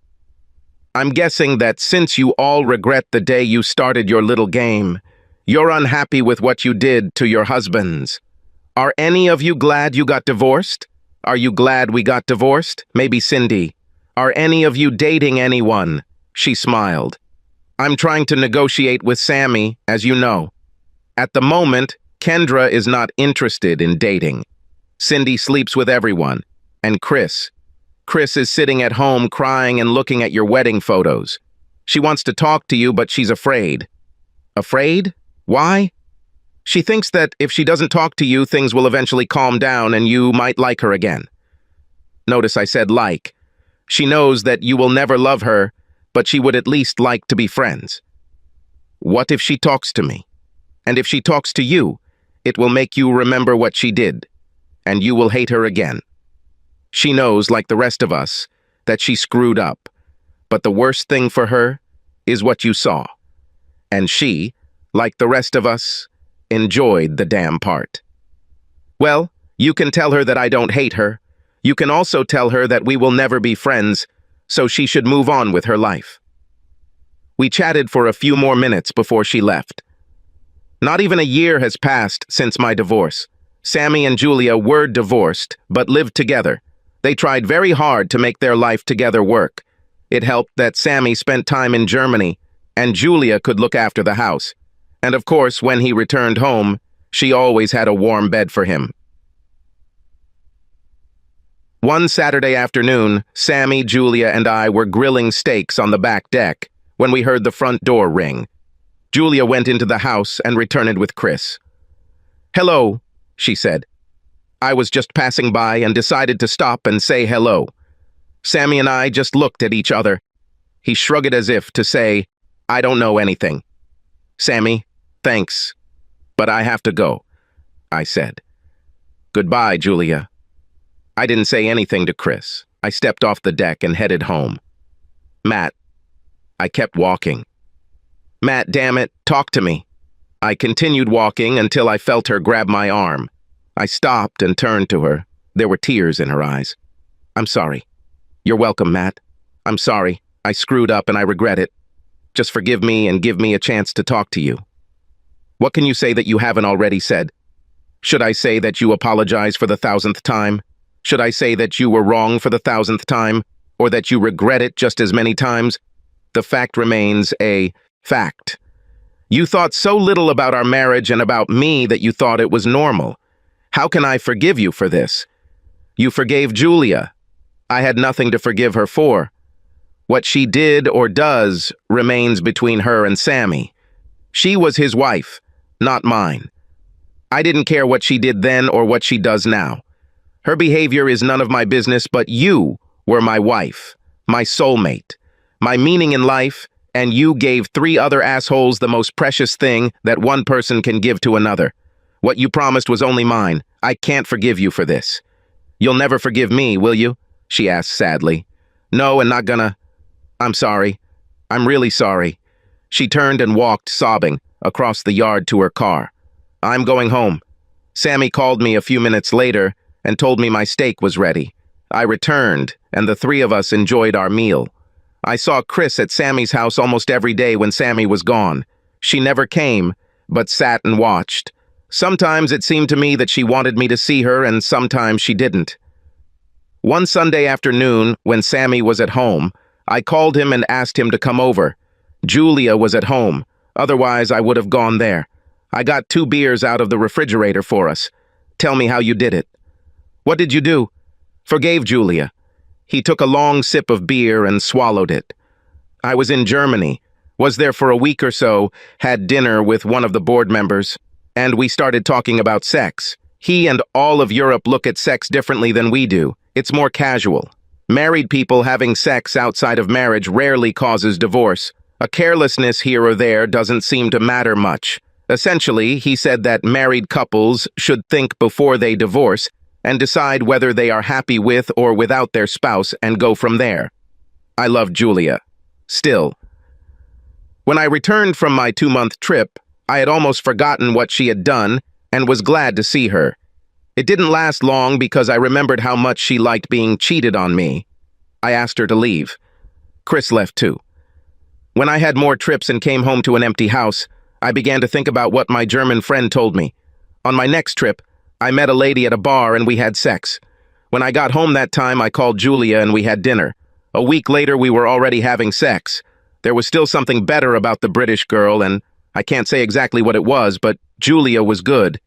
"I'm guessing that since you all regret the day you started your little game, you're unhappy with what you did to your husbands. Are any of you glad you got divorced? Are you glad we got divorced? Maybe Cindy. Are any of you dating anyone?" She smiled. "I'm trying to negotiate with Sammy, as you know. At the moment, Kendra is not interested in dating. Cindy sleeps with everyone. And Chris is sitting at home crying and looking at your wedding photos. She wants to talk to you, but she's afraid." "Afraid? Why?" "She thinks that if she doesn't talk to you, things will eventually calm down and you might like her again." Notice I said like. She knows that you will never love her, but she would at least like to be friends. "What if she talks to me? And if she talks to you, it will make you remember what she did, and you will hate her again. She knows, like the rest of us, that she screwed up, but the worst thing for her is what you saw. And she, like the rest of us, enjoyed the damn part. Well, you can tell her that I don't hate her. You can also tell her that we will never be friends, so she should move on with her life." We chatted for a few more minutes before she left. Not even a year has passed since my divorce. Sammy and Julia were divorced, but lived together. They tried very hard to make their life together work. It helped that Sammy spent time in Germany, and Julia could look after the house. And of course, when he returned home, she always had a warm bed for him. One Saturday afternoon, Sammy, Julia, and I were grilling steaks on the back deck when we heard the front door ring. Julia went into the house and returned with Chris. "Hello," she said. I was just passing by and decided to stop and say hello. Sammy and I just looked at each other. He shrugged as if to say, "I don't know anything." "Sammy, thanks, but I have to go," I said. "Goodbye, Julia." I didn't say anything to Chris. I stepped off the deck and headed home. "Matt." I kept walking. "Matt, damn it, talk to me." I continued walking until I felt her grab my arm. I stopped and turned to her. There were tears in her eyes. "I'm sorry." "You're welcome, Matt. I'm sorry. I screwed up and I regret it. Just forgive me and give me a chance to talk to you." "What can you say that you haven't already said?" Should I say that you apologize for the 1,000th time? Should I say that you were wrong for the 1,000th time? Or that you regret it just as many times? The fact remains a fact. You thought so little about our marriage and about me that you thought it was normal. How can I forgive you for this? You forgave Julia. I had nothing to forgive her for. What she did or does remains between her and Sammy. She was his wife, not mine. I didn't care what she did then or what she does now. Her behavior is none of my business, but you were my wife, my soulmate, my meaning in life, and you gave 3 other assholes the most precious thing that one person can give to another. What you promised was only mine. I can't forgive you for this. You'll never forgive me, will you? She asked sadly. No, and not gonna. I'm sorry. I'm really sorry. She turned and walked, sobbing, across the yard to her car. I'm going home. Sammy called me a few minutes later and told me my steak was ready. I returned, and the 3 of us enjoyed our meal. I saw Chris at Sammy's house almost every day when Sammy was gone. She never came, but sat and watched. Sometimes it seemed to me that she wanted me to see her, and sometimes she didn't. One Sunday afternoon, when Sammy was at home, I called him and asked him to come over. Julia was at home. Otherwise, I would have gone there. I got 2 beers out of the refrigerator for us. Tell me how you did it. What did you do? Forgave Julia. He took a long sip of beer and swallowed it. I was in Germany, was there for a week or so, had dinner with one of the board members, and we started talking about sex. He and all of Europe look at sex differently than we do. It's more casual. Married people having sex outside of marriage rarely causes divorce. A carelessness here or there doesn't seem to matter much. Essentially, he said that married couples should think before they divorce and decide whether they are happy with or without their spouse and go from there. I love Julia. Still. When I returned from my 2-month trip, I had almost forgotten what she had done and was glad to see her. It didn't last long because I remembered how much she liked being cheated on me. I asked her to leave. Chris left too. When I had more trips and came home to an empty house, I began to think about what my German friend told me. On my next trip, I met a lady at a bar and we had sex. When I got home that time, I called Julia and we had dinner. A week later, we were already having sex. There was still something better about the British girl, and I can't say exactly what it was, but Julia was good.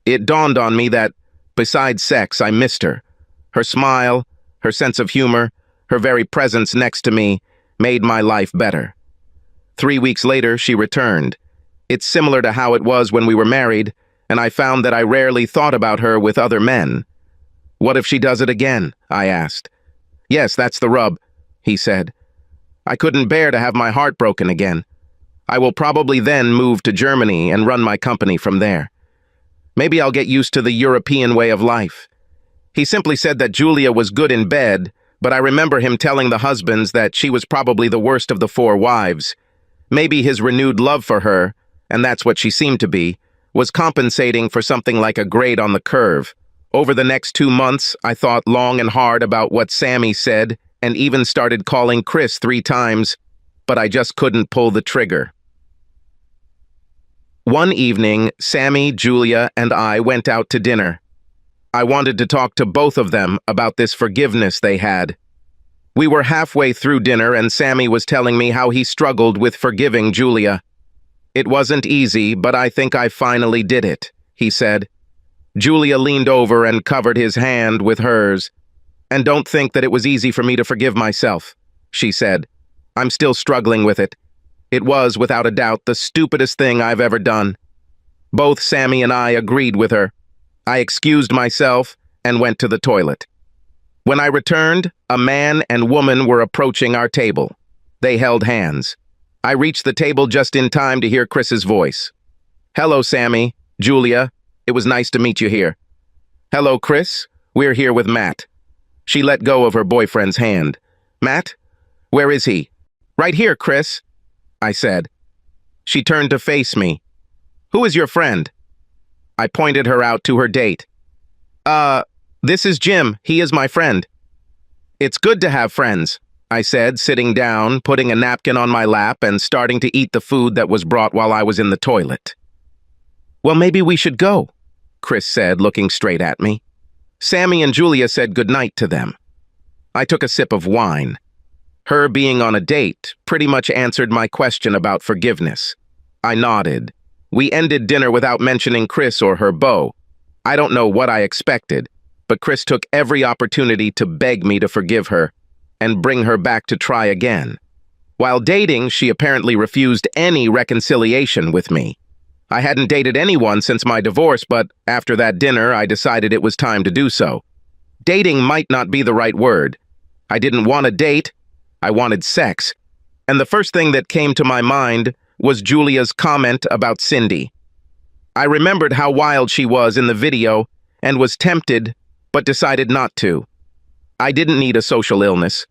It dawned on me that, besides sex, I missed her. Her smile, her sense of humor, her very presence next to me made my life better. 3 weeks later, she returned. It's similar to how it was when we were married, and I found that I rarely thought about her with other men. What if she does it again? I asked. Yes, that's the rub, he said. I couldn't bear to have my heart broken again. I will probably then move to Germany and run my company from there. Maybe I'll get used to the European way of life. He simply said that Julia was good in bed, but I remember him telling the husbands that she was probably the worst of the 4 wives. Maybe his renewed love for her, and that's what she seemed to be, was compensating for something like a grade on the curve. Over the next 2 months, I thought long and hard about what Sammy said and even started calling Chris 3 times, but I just couldn't pull the trigger. One evening, Sammy, Julia, and I went out to dinner. I wanted to talk to both of them about this forgiveness they had. We were halfway through dinner and Sammy was telling me how he struggled with forgiving Julia. It wasn't easy, but I think I finally did it, he said. Julia leaned over and covered his hand with hers. And don't think that it was easy for me to forgive myself, she said. I'm still struggling with it. It was, without a doubt, the stupidest thing I've ever done. Both Sammy and I agreed with her. I excused myself and went to the toilet. When I returned, a man and woman were approaching our table. They held hands. I reached the table just in time to hear Chris's voice. Hello, Sammy, Julia. It was nice to meet you here. Hello, Chris. We're here with Matt. She let go of her boyfriend's hand. Matt? Where is he? Right here, Chris, I said. She turned to face me. Who is your friend? I pointed her out to her date. This is Jim. He is my friend. It's good to have friends, I said, sitting down, putting a napkin on my lap and starting to eat the food that was brought while I was in the toilet. Well, maybe we should go, Chris said, looking straight at me. Sammy and Julia said goodnight to them. I took a sip of wine. Her being on a date pretty much answered my question about forgiveness. I nodded. We ended dinner without mentioning Chris or her beau. I don't know what I expected, but Chris took every opportunity to beg me to forgive her and bring her back to try again. While dating, she apparently refused any reconciliation with me. I hadn't dated anyone since my divorce, but after that dinner, I decided it was time to do so. Dating might not be the right word. I didn't want a date, I wanted sex. And the first thing that came to my mind was Julia's comment about Cindy. I remembered how wild she was in the video and was tempted, but decided not to. I didn't need a social illness.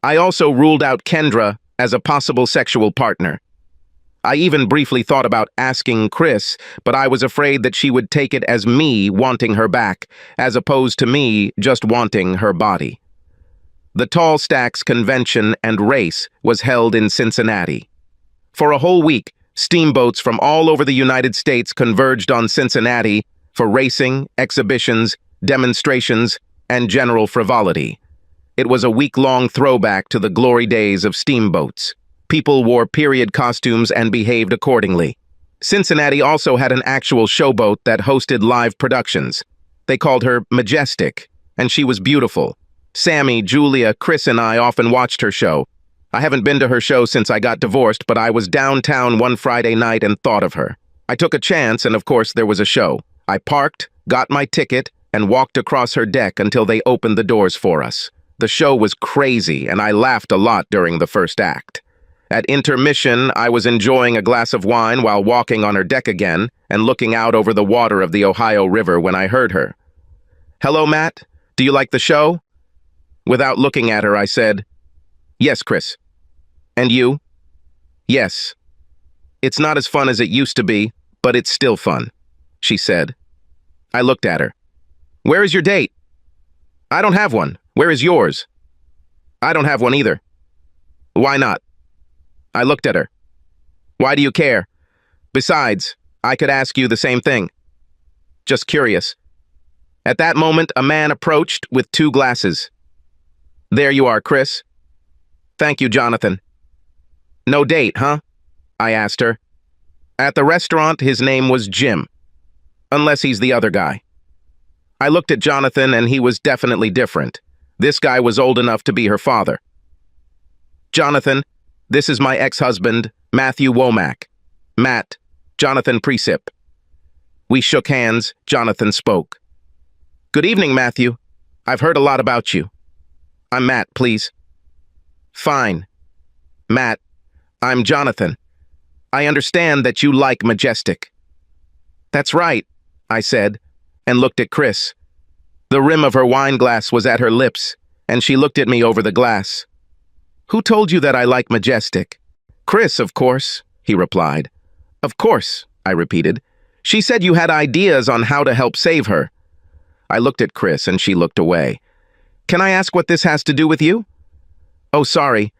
I also ruled out Kendra as a possible sexual partner. I even briefly thought about asking Chris, but I was afraid that she would take it as me wanting her back, as opposed to me just wanting her body. The Tall Stacks Convention and Race was held in Cincinnati. For a whole week, steamboats from all over the United States converged on Cincinnati for racing, exhibitions, demonstrations, and general frivolity. It was a week-long throwback to the glory days of steamboats. People wore period costumes and behaved accordingly. Cincinnati also had an actual showboat that hosted live productions. They called her Majestic, and she was beautiful. Sammy, Julia, Chris, and I often watched her show. I haven't been to her show since I got divorced, but I was downtown one Friday night and thought of her. I took a chance, and of course there was a show. I parked, got my ticket, and walked across her deck until they opened the doors for us. The show was crazy, and I laughed a lot during the first act. At intermission, I was enjoying a glass of wine while walking on her deck again and looking out over the water of the Ohio River when I heard her. "Hello, Matt. Do you like the show?" Without looking at her, I said, "Yes, Chris." "And you?" "Yes. It's not as fun as it used to be, but it's still fun," she said. I looked at her. "Where is your date?" "I don't have one. Where is yours?" "I don't have one either." "Why not?" I looked at her. "Why do you care? Besides, I could ask you the same thing. Just curious." At that moment, a man approached with 2 glasses. "There you are, Chris." "Thank you, Jonathan." "No date, huh?" I asked her. At the restaurant, his name was Jim. Unless he's the other guy. I looked at Jonathan, and he was definitely different. This guy was old enough to be her father. "Jonathan, this is my ex-husband, Matthew Womack. Matt, Jonathan Precip." We shook hands. Jonathan spoke. "Good evening, Matthew. I've heard a lot about you." "I'm Matt, please." "Fine. Matt, I'm Jonathan. I understand that you like Majestic." "That's right," I said, and looked at Chris. The rim of her wine glass was at her lips, and she looked at me over the glass. "Who told you that I like Majestic?" "Chris, of course," he replied. "Of course," I repeated. "She said you had ideas on how to help save her." I looked at Chris, and she looked away. "Can I ask what this has to do with you?" "Oh, sorry.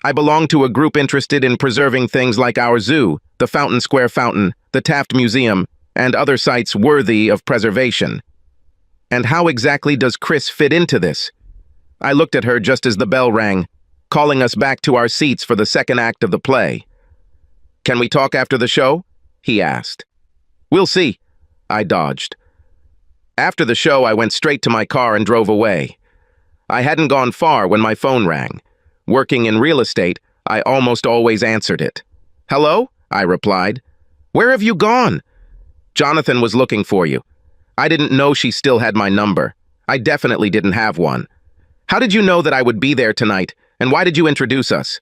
I belong to a group interested in preserving things like our zoo, the Fountain Square Fountain, the Taft Museum, and other sites worthy of preservation." "And how exactly does Chris fit into this?" I looked at her just as the bell rang, calling us back to our seats for the second act of the play. "Can we talk after the show?" he asked. "We'll see." I dodged. After the show, I went straight to my car and drove away. I hadn't gone far when my phone rang. Working in real estate, I almost always answered it. "Hello?" I replied. "Where have you gone?" "Jonathan was looking for you. I didn't know she still had my number. I definitely didn't have one. How did you know that I would be there tonight, and why did you introduce us?"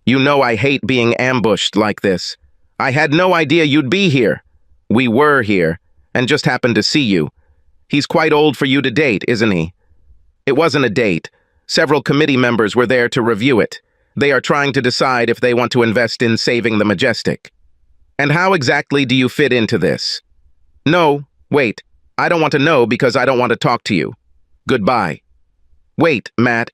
"You know I hate being ambushed like this. I had no idea you'd be here." "We were here, and just happened to see you. He's quite old for you to date, isn't he?" "It wasn't a date. Several committee members were there to review it. They are trying to decide if they want to invest in saving the Majestic." "And how exactly do you fit into this?" "No, wait. I don't want to know because I don't want to talk to you. Goodbye." "Wait, Matt.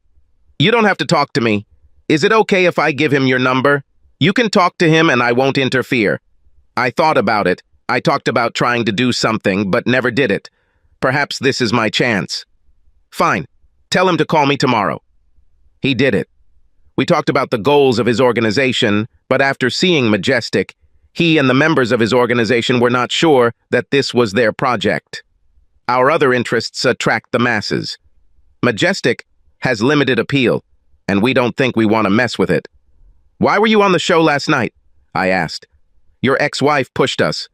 You don't have to talk to me. Is it okay if I give him your number? You can talk to him and I won't interfere." I thought about it, I talked about trying to do something, but never did it. Perhaps this is my chance. Fine. Tell him to call me tomorrow. He did it. We talked about the goals of his organization, but after seeing Majestic, he and the members of his organization were not sure that this was their project. Our other interests attract the masses. Majestic has limited appeal, and we don't think we want to mess with it. Why were you on the show last night? I asked. Your ex-wife pushed us.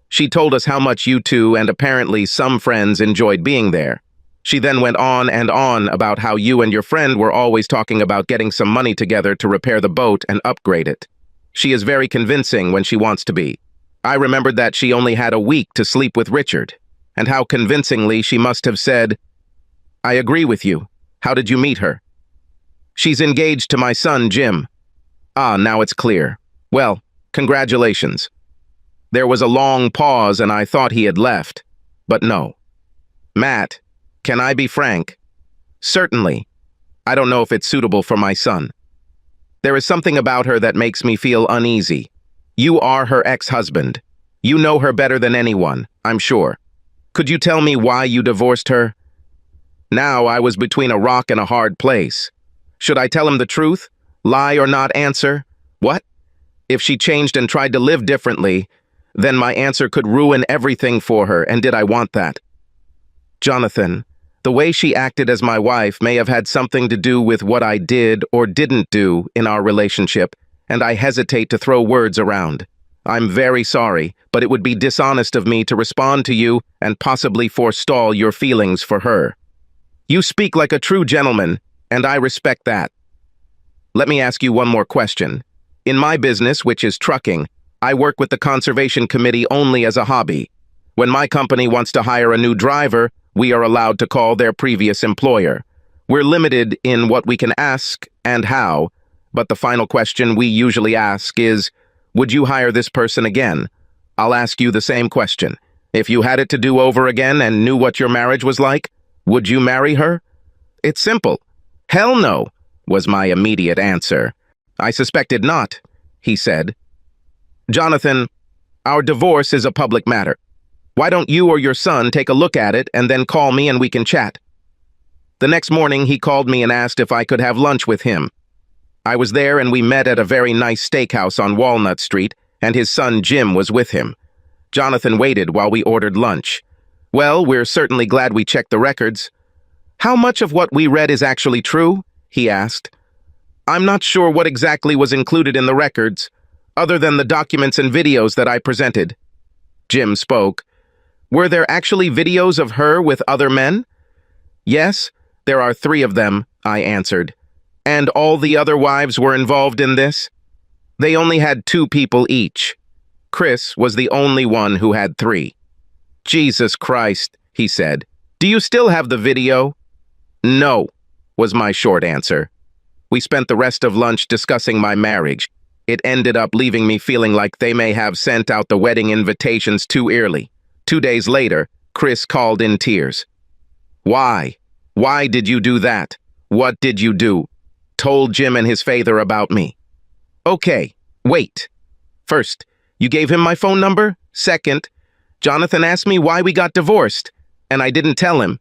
She told us how much you two and apparently some friends enjoyed being there. She then went on and on about how you and your friend were always talking about getting some money together to repair the boat and upgrade it. She is very convincing when she wants to be. I remembered that she only had a week to sleep with Richard, and how convincingly she must have said, I agree with you. How did you meet her? She's engaged to my son, Jim. Ah, now it's clear. Well, congratulations. There was a long pause and I thought he had left, but no. Matt, can I be frank? Certainly. I don't know if it's suitable for my son. There is something about her that makes me feel uneasy. You are her ex-husband. You know her better than anyone, I'm sure. Could you tell me why you divorced her? Now I was between a rock and a hard place. Should I tell him the truth? Lie or not answer? What? If she changed and tried to live differently, then my answer could ruin everything for her, and did I want that? Jonathan, the way she acted as my wife may have had something to do with what I did or didn't do in our relationship, and I hesitate to throw words around. I'm very sorry, but it would be dishonest of me to respond to you and possibly forestall your feelings for her. You speak like a true gentleman, and I respect that. Let me ask you one more question. In my business, which is trucking, I work with the Conservation Committee only as a hobby. When my company wants to hire a new driver, we are allowed to call their previous employer. We're limited in what we can ask and how, but the final question we usually ask is, would you hire this person again? I'll ask you the same question. If you had it to do over again and knew what your marriage was like, would you marry her? It's simple. Hell no, was my immediate answer. I suspected not, he said. Jonathan, our divorce is a public matter. Why don't you or your son take a look at it and then call me and we can chat? The next morning, he called me and asked if I could have lunch with him. I was there and we met at a very nice steakhouse on Walnut Street, and his son Jim was with him. Jonathan waited while we ordered lunch. Well, we're certainly glad we checked the records. How much of what we read is actually true? He asked. I'm not sure what exactly was included in the records, other than the documents and videos that I presented. Jim spoke. Were there actually videos of her with other men? Yes, there are 3 of them, I answered. And all the other wives were involved in this? They only had 2 people each. Chris was the only one who had 3. Jesus Christ, he said. Do you still have the video? No, was my short answer. We spent the rest of lunch discussing my marriage. It ended up leaving me feeling like they may have sent out the wedding invitations too early. 2 days later, Chris called in tears. Why? Why did you do that? What did you do? Told Jim and his father about me. Okay, wait. First, you gave him my phone number? Second, Jonathan asked me why we got divorced, and I didn't tell him,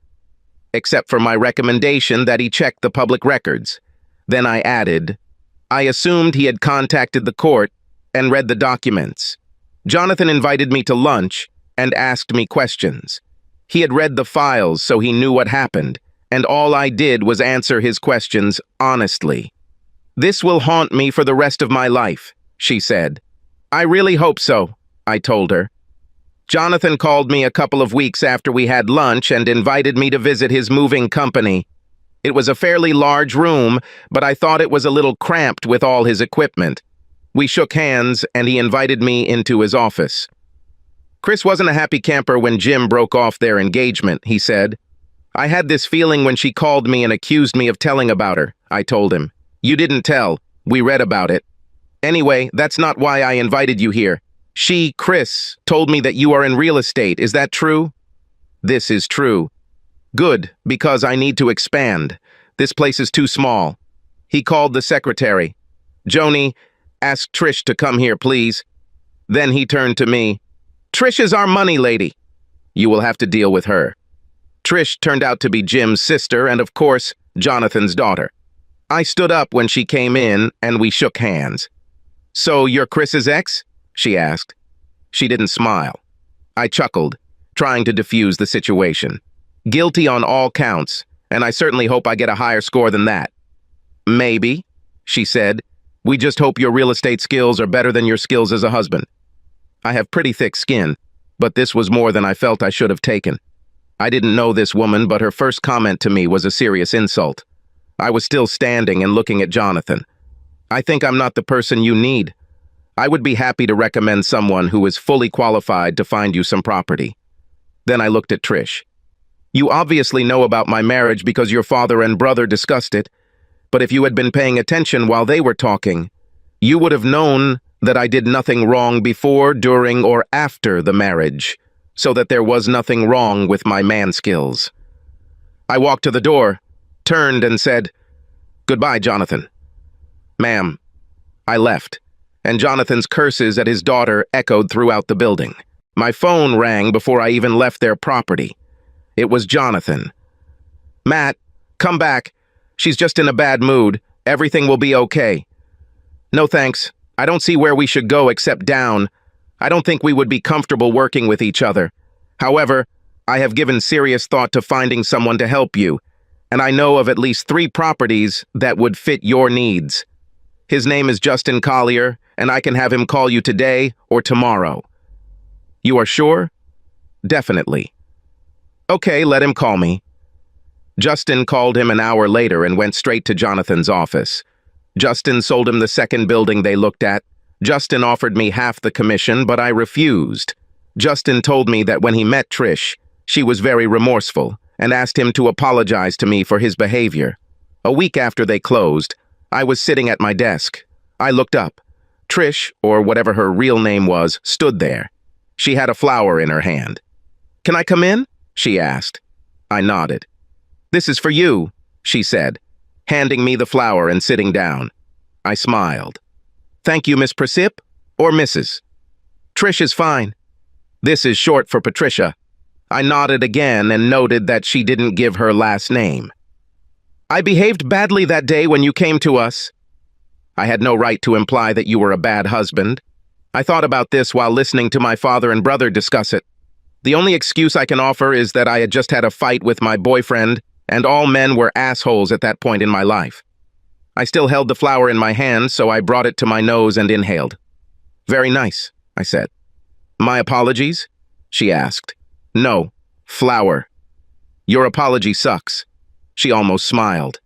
except for my recommendation that he check the public records. Then I added, I assumed he had contacted the court and read the documents. Jonathan invited me to lunch and asked me questions. He had read the files, so he knew what happened, and all I did was answer his questions honestly. This will haunt me for the rest of my life, she said. I really hope so, I told her. Jonathan called me a couple of weeks after we had lunch and invited me to visit his moving company. It was a fairly large room, but I thought it was a little cramped with all his equipment. We shook hands, and he invited me into his office. Chris wasn't a happy camper when Jim broke off their engagement, he said. I had this feeling when she called me and accused me of telling about her, I told him. You didn't tell. We read about it. Anyway, that's not why I invited you here. She, Chris, told me that you are in real estate. Is that true? This is true. Good, because I need to expand. This place is too small. He called the secretary. Joni, ask Trish to come here, please. Then he turned to me. Trish is our money lady. You will have to deal with her. Trish turned out to be Jim's sister and, of course, Jonathan's daughter. I stood up when she came in and we shook hands. So you're Chris's ex? She asked. She didn't smile. I chuckled, trying to defuse the situation. Guilty on all counts, and I certainly hope I get a higher score than that. Maybe, she said. We just hope your real estate skills are better than your skills as a husband. I have pretty thick skin, but this was more than I felt I should have taken. I didn't know this woman, but her first comment to me was a serious insult. I was still standing and looking at Jonathan. I think I'm not the person you need. I would be happy to recommend someone who is fully qualified to find you some property. Then I looked at Trish. You obviously know about my marriage because your father and brother discussed it, but if you had been paying attention while they were talking, you would have known that I did nothing wrong before, during, or after the marriage, so that there was nothing wrong with my man skills. I walked to the door, turned and said, "Goodbye, Jonathan." "Ma'am." I left, and Jonathan's curses at his daughter echoed throughout the building. My phone rang before I even left their property. It was Jonathan. "Matt, come back. She's just in a bad mood. Everything will be okay." "No thanks. I don't see where we should go except down. I don't think we would be comfortable working with each other. However, I have given serious thought to finding someone to help you, and I know of at least 3 properties that would fit your needs. His name is Justin Collier, and I can have him call you today or tomorrow." "You are sure?" "Definitely." "Okay, let him call me." Justin called him an hour later and went straight to Jonathan's office. Justin sold him the second building they looked at. Justin offered me half the commission, but I refused. Justin told me that when he met Trish, she was very remorseful and asked him to apologize to me for his behavior. A week after they closed, I was sitting at my desk. I looked up. Trish, or whatever her real name was, stood there. She had a flower in her hand. "Can I come in?" she asked. I nodded. "This is for you," she said, handing me the flower and sitting down. I smiled. "Thank you, Miss Precip, or Mrs. "Trish is fine." "This is short for Patricia." I nodded again and noted that she didn't give her last name. "I behaved badly that day when you came to us." "I had no right to imply that you were a bad husband. I thought about this while listening to my father and brother discuss it. The only excuse I can offer is that I had just had a fight with my boyfriend, and all men were assholes at that point in my life." I still held the flower in my hand, so I brought it to my nose and inhaled. "Very nice," I said. "My apologies?" she asked. "No, flower." "Your apology sucks." She almost smiled.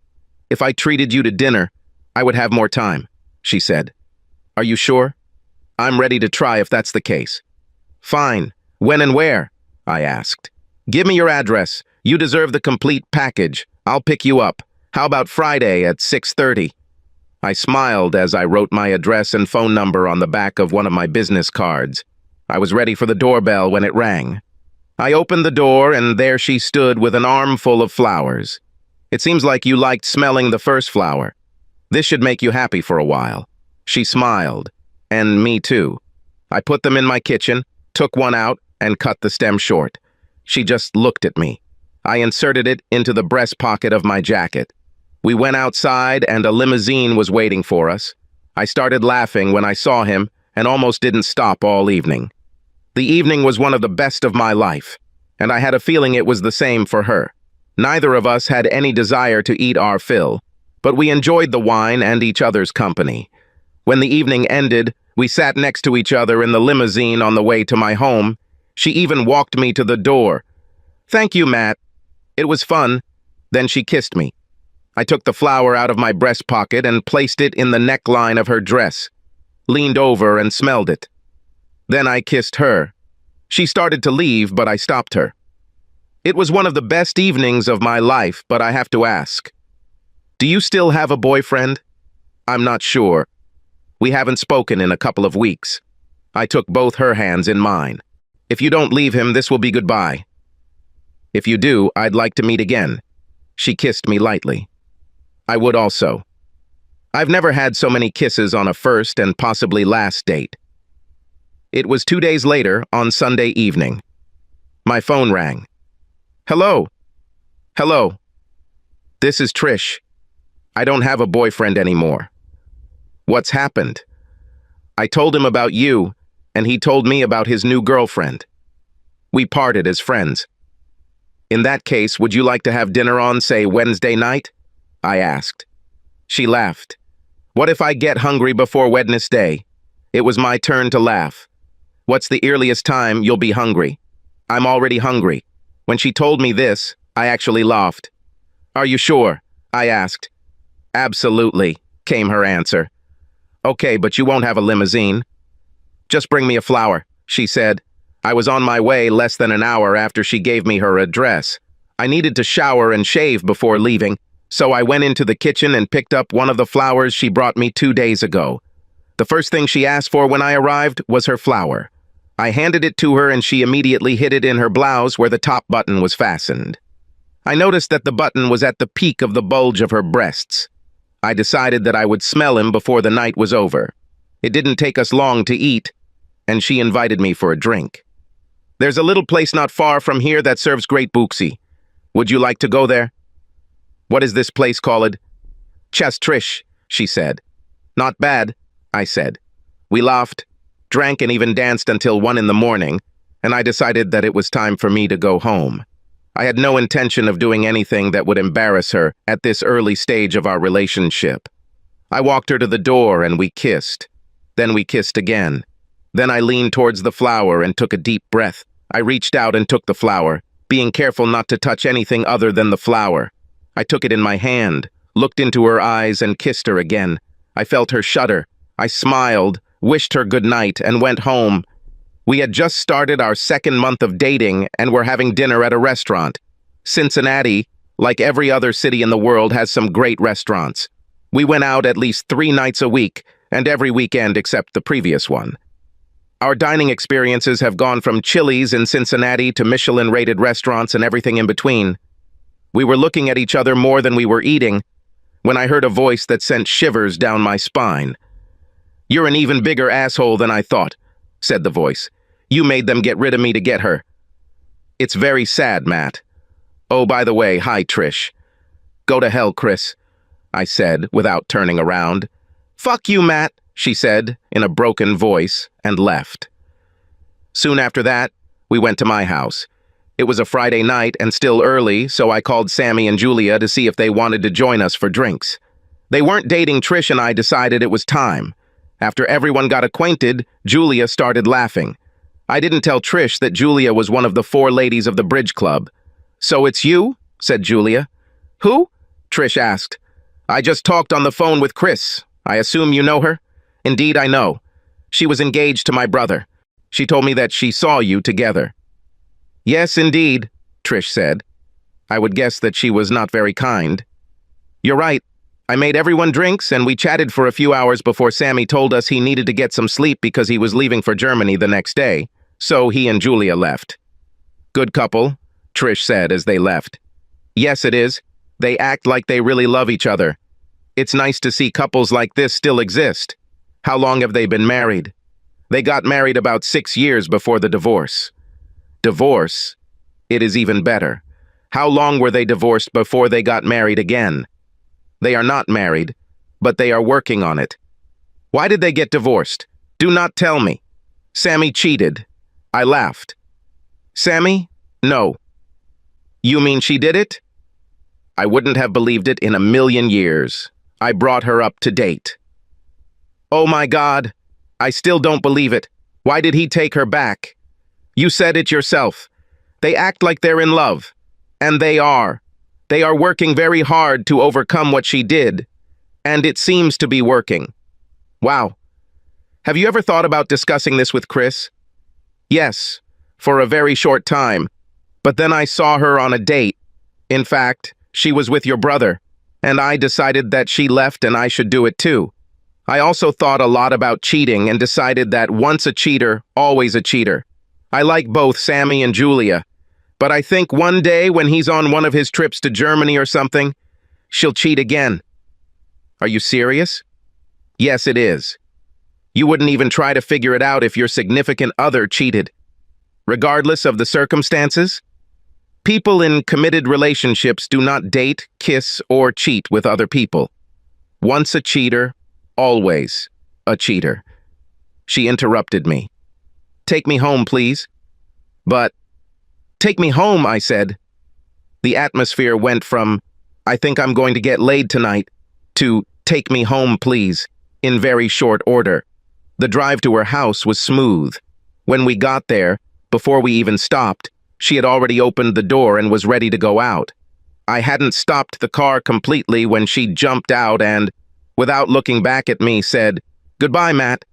"If I treated you to dinner, I would have more time," she said. "Are you sure?" "I'm ready to try if that's the case." "Fine. When and where?" I asked. "Give me your address. You deserve the complete package. I'll pick you up. How about Friday at 6:30? I smiled as I wrote my address and phone number on the back of one of my business cards. I was ready for the doorbell when it rang. I opened the door, and there she stood with an armful of flowers. "It seems like you liked smelling the first flower. This should make you happy for a while." She smiled. "And me too." I put them in my kitchen, took one out, and cut the stem short. She just looked at me. I inserted it into the breast pocket of my jacket. We went outside, and a limousine was waiting for us. I started laughing when I saw him and almost didn't stop all evening. The evening was one of the best of my life, and I had a feeling it was the same for her. Neither of us had any desire to eat our fill, but we enjoyed the wine and each other's company. When the evening ended, we sat next to each other in the limousine on the way to my home. She even walked me to the door. "Thank you, Matt. It was fun." Then she kissed me. I took the flower out of my breast pocket and placed it in the neckline of her dress, leaned over and smelled it. Then I kissed her. She started to leave, but I stopped her. It was one of the best evenings of my life, but I have to ask, do you still have a boyfriend? I'm not sure. We haven't spoken in a couple of weeks. I took both her hands in mine. If you don't leave him, this will be goodbye. If you do, I'd like to meet again. She kissed me lightly. I would also. I've never had so many kisses on a first and possibly last date. It was 2 days later, on Sunday evening. My phone rang. Hello? Hello? This is Trish. I don't have a boyfriend anymore. What's happened? I told him about you, and he told me about his new girlfriend. We parted as friends. In that case, would you like to have dinner on, say, Wednesday night? I asked. She laughed. What if I get hungry before Wednesday? It was my turn to laugh. What's the earliest time you'll be hungry? I'm already hungry. When she told me this, I actually laughed. Are you sure? I asked. Absolutely, came her answer. Okay, but you won't have a limousine. Just bring me a flower, she said. I was on my way less than an hour after she gave me her address. I needed to shower and shave before leaving, so I went into the kitchen and picked up one of the flowers she brought me 2 days ago. The first thing she asked for when I arrived was her flower. I handed it to her and she immediately hid it in her blouse where the top button was fastened. I noticed that the button was at the peak of the bulge of her breasts. I decided that I would smell him before the night was over. It didn't take us long to eat, and she invited me for a drink. There's a little place not far from here that serves great buxi. Would you like to go there? What is this place called? Chas Trish, she said. Not bad, I said. We laughed, drank, and even danced until 1 in the morning, and I decided that it was time for me to go home. I had no intention of doing anything that would embarrass her at this early stage of our relationship. I walked her to the door and we kissed. Then we kissed again. Then I leaned towards the flower and took a deep breath. I reached out and took the flower, being careful not to touch anything other than the flower. I took it in my hand, looked into her eyes, and kissed her again. I felt her shudder. I smiled, wished her good night, and went home. We had just started our 2nd month of dating and were having dinner at a restaurant. Cincinnati, like every other city in the world, has some great restaurants. We went out at least 3 nights a week, and every weekend except the previous one. Our dining experiences have gone from Chili's in Cincinnati to Michelin-rated restaurants and everything in between. We were looking at each other more than we were eating when I heard a voice that sent shivers down my spine. You're an even bigger asshole than I thought, said the voice. You made them get rid of me to get her. It's very sad, Matt. Oh, by the way, hi, Trish. Go to hell, Chris, I said without turning around. Fuck you, Matt, she said in a broken voice and left. Soon after that, we went to my house. It was a Friday night and still early, so I called Sammy and Julia to see if they wanted to join us for drinks. They weren't dating. Trish and I decided it was time. After everyone got acquainted, Julia started laughing. I didn't tell Trish that Julia was one of the 4 ladies of the bridge club. So it's you? Said Julia. Who? Trish asked. I just talked on the phone with Chris. I assume you know her? Indeed, I know. She was engaged to my brother. She told me that she saw you together. Yes, indeed, Trish said. I would guess that she was not very kind. You're right. I made everyone drinks, and we chatted for a few hours before Sammy told us he needed to get some sleep because he was leaving for Germany the next day, so he and Julia left. Good couple, Trish said as they left. Yes, it is. They act like they really love each other. It's nice to see couples like this still exist. How long have they been married? They got married about 6 years before the divorce. Divorce? It is even better. How long were they divorced before they got married again? They are not married, but they are working on it. Why did they get divorced? Do not tell me. Sammy cheated. I laughed. Sammy? No. You mean she did it? I wouldn't have believed it in a million years. I brought her up to date. Oh my God. I still don't believe it. Why did he take her back? You said it yourself. They act like they're in love. And they are. They are working very hard to overcome what she did. And it seems to be working. Wow. Have you ever thought about discussing this with Chris? Yes, for a very short time. But then I saw her on a date. In fact, she was with your brother. And I decided that she left and I should do it too. I also thought a lot about cheating and decided that once a cheater, always a cheater. I like both Sammy and Julia. But I think one day when he's on one of his trips to Germany or something, she'll cheat again. Are you serious? Yes, it is. You wouldn't even try to figure it out if your significant other cheated, regardless of the circumstances? People in committed relationships do not date, kiss, or cheat with other people. Once a cheater, always a cheater. She interrupted me. Take me home, please. But, take me home, I said. The atmosphere went from, I think I'm going to get laid tonight, to take me home, please, in very short order. The drive to her house was smooth. When we got there, before we even stopped, she had already opened the door and was ready to go out. I hadn't stopped the car completely when she jumped out and, without looking back at me, said, "Goodbye, Matt."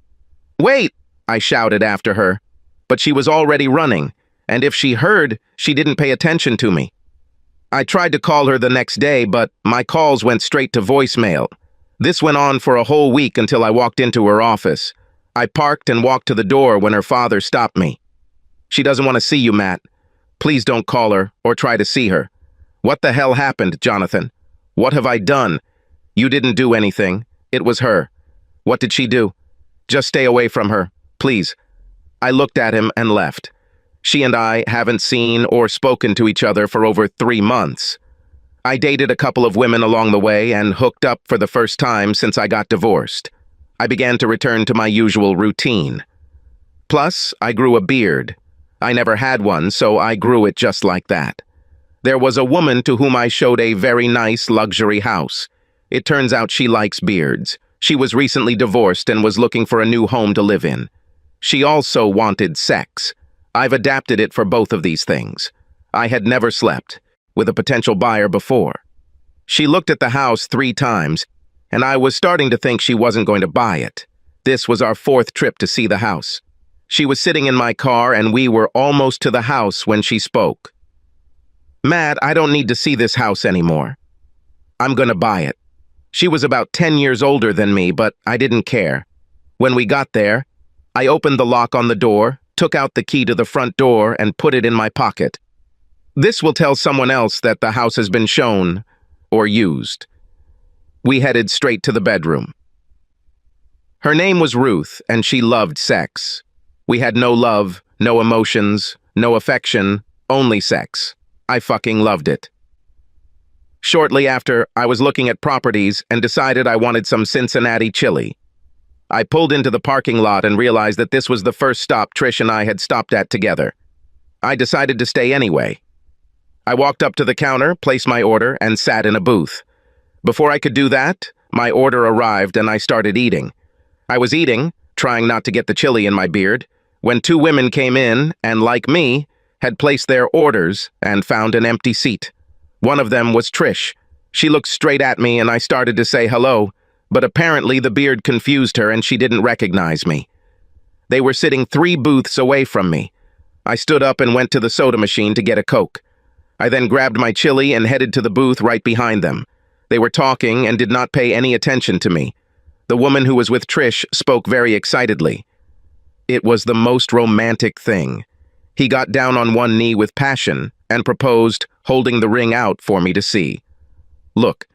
"Wait!" I shouted after her, but she was already running, and if she heard, she didn't pay attention to me. I tried to call her the next day, but my calls went straight to voicemail. This went on for a whole week until I walked into her office. I parked and walked to the door when her father stopped me. "She doesn't want to see you, Matt. Please don't call her or try to see her." "What the hell happened, Jonathan? What have I done?" "You didn't do anything. It was her." "What did she do?" "Just stay away from her, please." I looked at him and left. She and I haven't seen or spoken to each other for over 3 months. I dated a couple of women along the way and hooked up for the first time since I got divorced. I began to return to my usual routine. Plus, I grew a beard. I never had one, so I grew it just like that. There was a woman to whom I showed a very nice luxury house. It turns out she likes beards. She was recently divorced and was looking for a new home to live in. She also wanted sex. I've adapted it for both of these things. I had never slept with a potential buyer before. She looked at the house 3 times, and I was starting to think she wasn't going to buy it. This was our 4th trip to see the house. She was sitting in my car, and we were almost to the house when she spoke. "Matt, I don't need to see this house anymore. I'm gonna buy it." She was about 10 years older than me, but I didn't care. When we got there, I opened the lock on the door, took out the key to the front door, and put it in my pocket. This will tell someone else that the house has been shown or used. We headed straight to the bedroom. Her name was Ruth, and she loved sex. We had no love, no emotions, no affection, only sex. I fucking loved it. Shortly after, I was looking at properties and decided I wanted some Cincinnati chili. I pulled into the parking lot and realized that this was the first stop Trish and I had stopped at together. I decided to stay anyway. I walked up to the counter, placed my order, and sat in a booth. Before I could do that, my order arrived and I started eating. I was eating, trying not to get the chili in my beard, when 2 women came in and, like me, had placed their orders and found an empty seat. One of them was Trish. She looked straight at me and I started to say hello, but apparently the beard confused her and she didn't recognize me. They were sitting 3 booths away from me. I stood up and went to the soda machine to get a Coke. I then grabbed my chili and headed to the booth right behind them. They were talking and did not pay any attention to me. The woman who was with Trish spoke very excitedly. It was the most romantic thing. He got down on one knee with passion and proposed, holding the ring out for me to see. Look,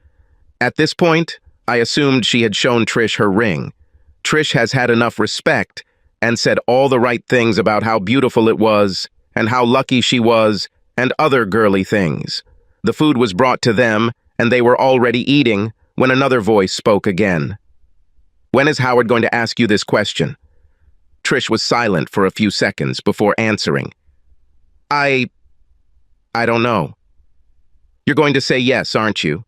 at this point, I assumed she had shown Trish her ring. Trish has had enough respect and said all the right things about how beautiful it was and how lucky she was and other girly things. The food was brought to them, and they were already eating when another voice spoke again. "When is Howard going to ask you this question?" Trish was silent for a few seconds before answering. I don't know." "You're going to say yes, aren't you?"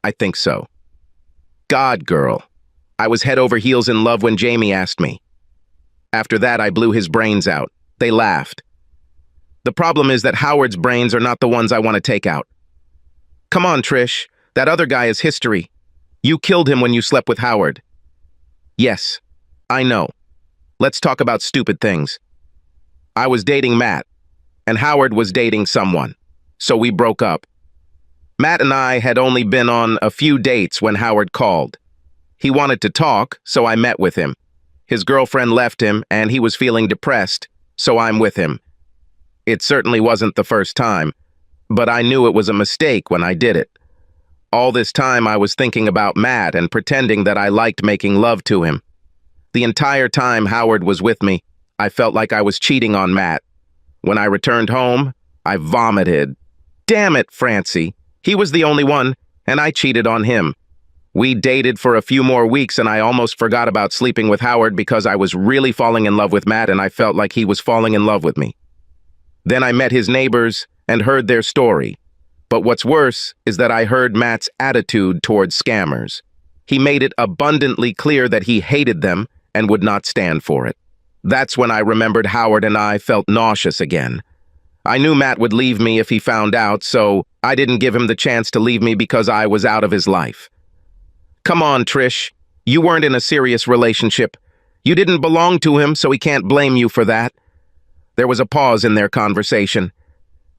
"I think so." God, girl. I was head over heels in love when Jamie asked me. After that, I blew his brains out. They laughed. The problem is that Howard's brains are not the ones I want to take out. "Come on, Trish. That other guy is history. You killed him when you slept with Howard." "Yes, I know. Let's talk about stupid things." "I was dating Matt, and Howard was dating someone, so we broke up. Matt and I had only been on a few dates when Howard called. He wanted to talk, so I met with him. His girlfriend left him, and he was feeling depressed, so I'm with him. It certainly wasn't the first time, but I knew it was a mistake when I did it. All this time I was thinking about Matt and pretending that I liked making love to him. The entire time Howard was with me, I felt like I was cheating on Matt. When I returned home, I vomited. Damn it, Francie. He was the only one, and I cheated on him. We dated for a few more weeks, and I almost forgot about sleeping with Howard because I was really falling in love with Matt, and I felt like he was falling in love with me. Then I met his neighbors and heard their story. But what's worse is that I heard Matt's attitude towards scammers. He made it abundantly clear that he hated them and would not stand for it. That's when I remembered Howard and I felt nauseous again. I knew Matt would leave me if he found out, so I didn't give him the chance to leave me because I was out of his life. Come on, Trish. You weren't in a serious relationship. You didn't belong to him, so he can't blame you for that. There was a pause in their conversation.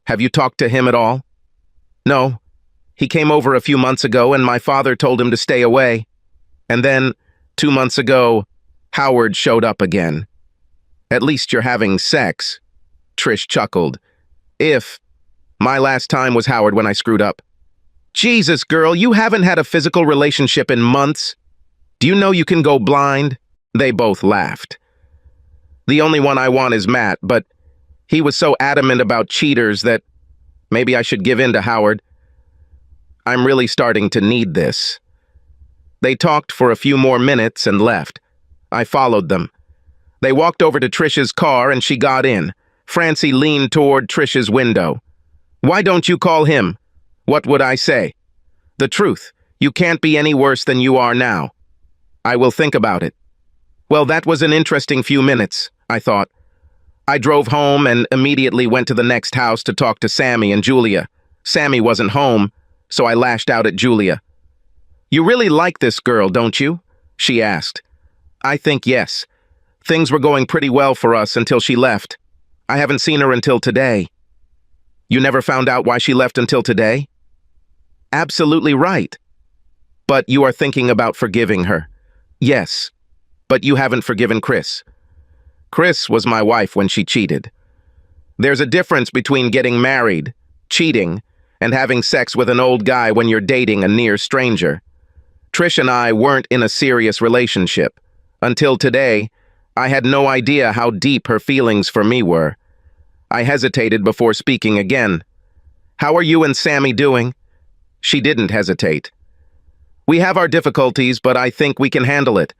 Have you talked to him at all? No. He came over a few months ago, and my father told him to stay away. And then, 2 months ago, Howard showed up again. At least you're having sex. Trish chuckled. My last time was Howard when I screwed up. Jesus, girl, you haven't had a physical relationship in months. Do you know you can go blind? They both laughed. The only one I want is Matt, but he was so adamant about cheaters that maybe I should give in to Howard. I'm really starting to need this. They talked for a few more minutes and left. I followed them. They walked over to Trish's car and she got in. Francie leaned toward Trish's window. Why don't you call him? What would I say? The truth. You can't be any worse than you are now. I will think about it. Well, that was an interesting few minutes, I thought. I drove home and immediately went to the next house to talk to Sammy and Julia. Sammy wasn't home, so I lashed out at Julia. You really like this girl, don't you? She asked. I think yes. Things were going pretty well for us until she left. I haven't seen her until today. You never found out why she left until today? Absolutely right. But you are thinking about forgiving her. Yes, but you haven't forgiven Chris. Chris was my wife when she cheated. There's a difference between getting married, cheating, and having sex with an old guy when you're dating a near stranger. Trish and I weren't in a serious relationship. Until today, I had no idea how deep her feelings for me were. I hesitated before speaking again. How are you and Sammy doing? She didn't hesitate. We have our difficulties, but I think we can handle it.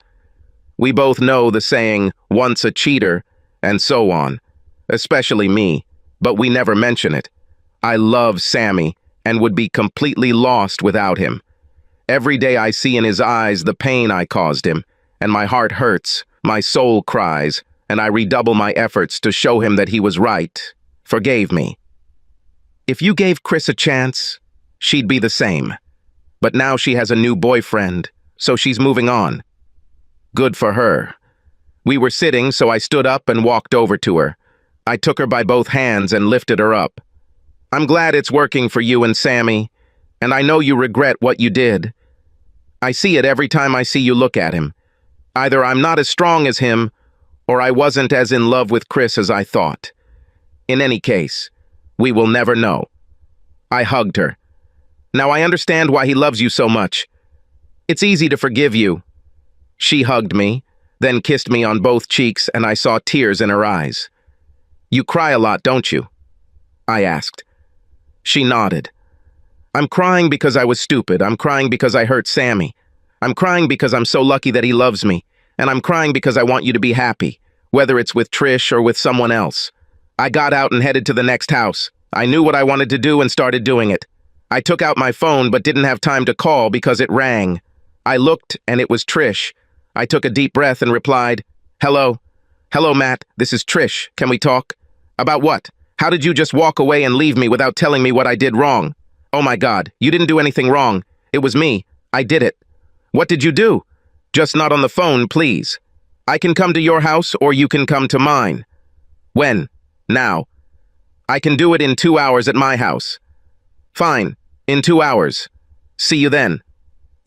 We both know the saying, once a cheater, and so on. Especially me, but we never mention it. I love Sammy and would be completely lost without him. Every day I see in his eyes the pain I caused him, and my heart hurts, my soul cries, and I redouble my efforts to show him that he was right, forgave me. If you gave Chris a chance, she'd be the same. But now she has a new boyfriend, so she's moving on. Good for her. We were sitting, so I stood up and walked over to her. I took her by both hands and lifted her up. I'm glad it's working for you and Sammy, and I know you regret what you did. I see it every time I see you look at him. Either I'm not as strong as him, or I wasn't as in love with Chris as I thought. In any case, we will never know. I hugged her. Now I understand why he loves you so much. It's easy to forgive you. She hugged me, then kissed me on both cheeks, and I saw tears in her eyes. You cry a lot, don't you? I asked. She nodded. I'm crying because I was stupid. I'm crying because I hurt Sammy. I'm crying because I'm so lucky that he loves me. And I'm crying because I want you to be happy, whether it's with Trish or with someone else. I got out and headed to the next house. I knew what I wanted to do and started doing it. I took out my phone but didn't have time to call because it rang. I looked and it was Trish. I took a deep breath and replied, Hello. Hello, Matt. This is Trish. Can we talk? About what? How did you just walk away and leave me without telling me what I did wrong? Oh my God, you didn't do anything wrong. It was me. I did it. What did you do? Just not on the phone, please. I can come to your house or you can come to mine. When? Now. I can do it in 2 hours at my house. Fine. In 2 hours. See you then.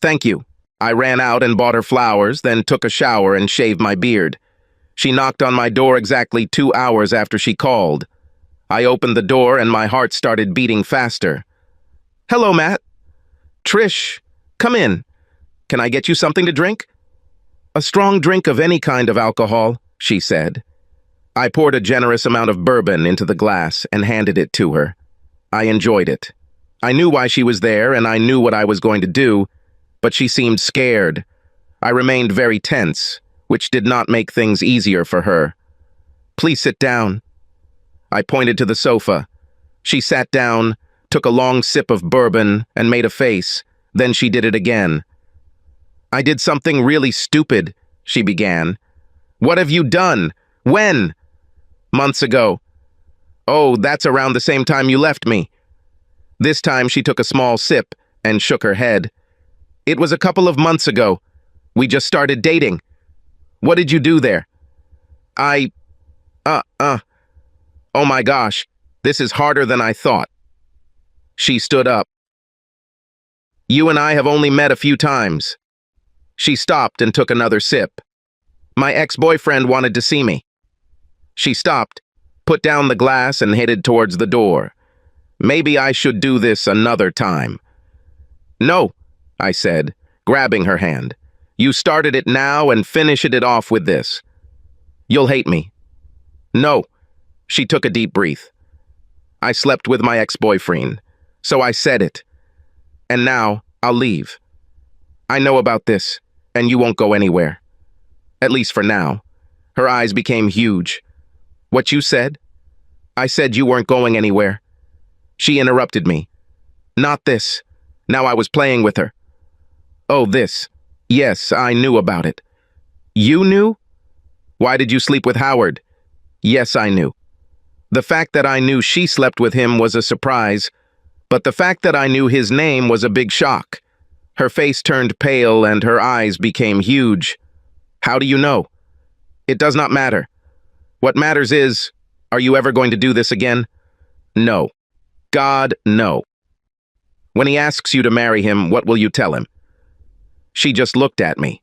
Thank you. I ran out and bought her flowers, then took a shower and shaved my beard. She knocked on my door exactly 2 hours after she called. I opened the door and my heart started beating faster. Hello, Matt. Trish, come in. Can I get you something to drink? A strong drink of any kind of alcohol, she said. I poured a generous amount of bourbon into the glass and handed it to her. I enjoyed it. I knew why she was there and I knew what I was going to do, but she seemed scared. I remained very tense, which did not make things easier for her. Please sit down. I pointed to the sofa. She sat down, took a long sip of bourbon, and made a face. Then she did it again. I did something really stupid, she began. What have you done? When? Months ago. Oh, that's around the same time you left me. This time she took a small sip and shook her head. It was a couple of months ago. We just started dating. What did you do there? Oh my gosh, this is harder than I thought. She stood up. You and I have only met a few times. She stopped and took another sip. My ex-boyfriend wanted to see me. She stopped, put down the glass and headed towards the door. Maybe I should do this another time. No, I said, grabbing her hand. You started it now and finish it off with this. You'll hate me. No. She took a deep breath. I slept with my ex-boyfriend, so I said it. And now I'll leave. I know about this, and you won't go anywhere. At least for now. Her eyes became huge. What you said? I said you weren't going anywhere. She interrupted me. Not this. Now I was playing with her. Oh, this. Yes, I knew about it. You knew? Why did you sleep with Howard? Yes, I knew. The fact that I knew she slept with him was a surprise, but the fact that I knew his name was a big shock. Her face turned pale and her eyes became huge. How do you know? It does not matter. What matters is, are you ever going to do this again? No. God, no. When he asks you to marry him, what will you tell him? She just looked at me,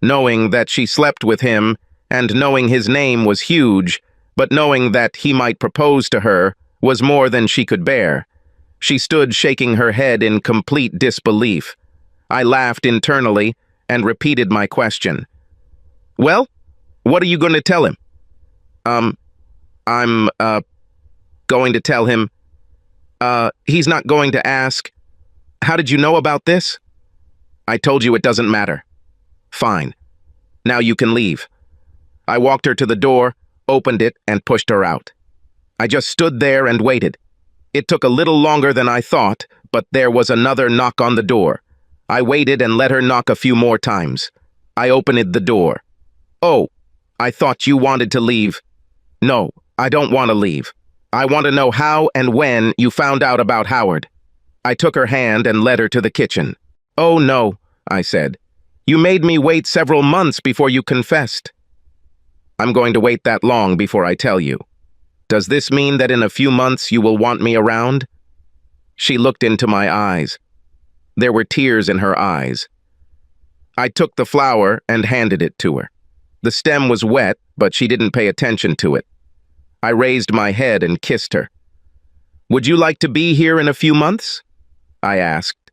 knowing that she slept with him and knowing his name was huge, but knowing that he might propose to her was more than she could bear. She stood shaking her head in complete disbelief. I laughed internally and repeated my question. Well, what are you going to tell him? I'm going to tell him, he's not going to ask, how did you know about this? I told you it doesn't matter. Fine. Now you can leave. I walked her to the door, opened it, and pushed her out. I just stood there and waited. It took a little longer than I thought, but there was another knock on the door. I waited and let her knock a few more times. I opened the door. Oh, I thought you wanted to leave. No, I don't want to leave. I want to know how and when you found out about Howard. I took her hand and led her to the kitchen. Oh no, I said. You made me wait several months before you confessed. I'm going to wait that long before I tell you. Does this mean that in a few months you will want me around? She looked into my eyes. There were tears in her eyes. I took the flower and handed it to her. The stem was wet, but she didn't pay attention to it. I raised my head and kissed her. Would you like to be here in a few months? I asked.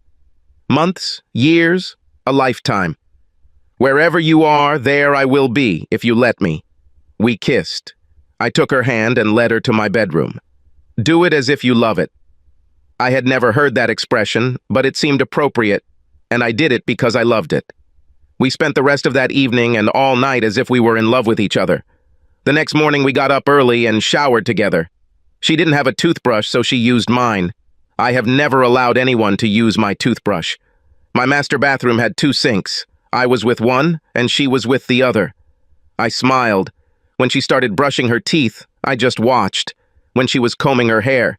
Months, years, a lifetime. Wherever you are, there I will be, if you let me. We kissed. I took her hand and led her to my bedroom. Do it as if you love it. I had never heard that expression, but it seemed appropriate, and I did it because I loved it. We spent the rest of that evening and all night as if we were in love with each other. The next morning we got up early and showered together. She didn't have a toothbrush, so she used mine. I have never allowed anyone to use my toothbrush. My master bathroom had 2 sinks. I was with one, and she was with the other. I smiled. When she started brushing her teeth, I just watched. When she was combing her hair,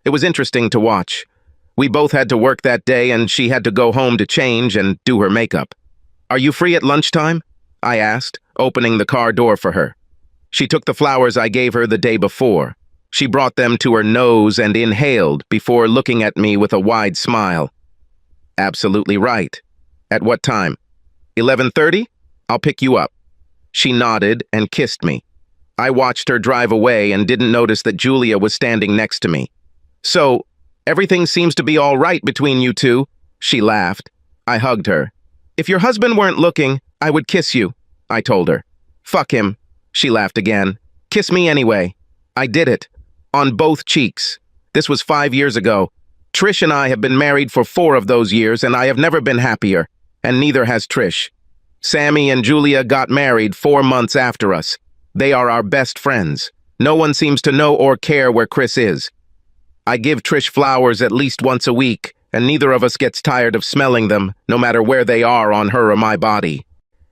it was interesting to watch. We both had to work that day, and she had to go home to change and do her makeup. Are you free at lunchtime? I asked, opening the car door for her. She took the flowers I gave her the day before. She brought them to her nose and inhaled before looking at me with a wide smile. Absolutely right. At what time? 11:30? I'll pick you up. She nodded and kissed me. I watched her drive away and didn't notice that Julia was standing next to me. So, everything seems to be all right between you two, she laughed. I hugged her. If your husband weren't looking, I would kiss you. I told her. Fuck him. She laughed again. Kiss me anyway. I did it. On both cheeks. This was 5 years ago. Trish and I have been married for 4 of those years, and I have never been happier. And neither has Trish. Sammy and Julia got married 4 months after us. They are our best friends. No one seems to know or care where Chris is. I give Trish flowers at least once a week, and neither of us gets tired of smelling them, no matter where they are on her or my body.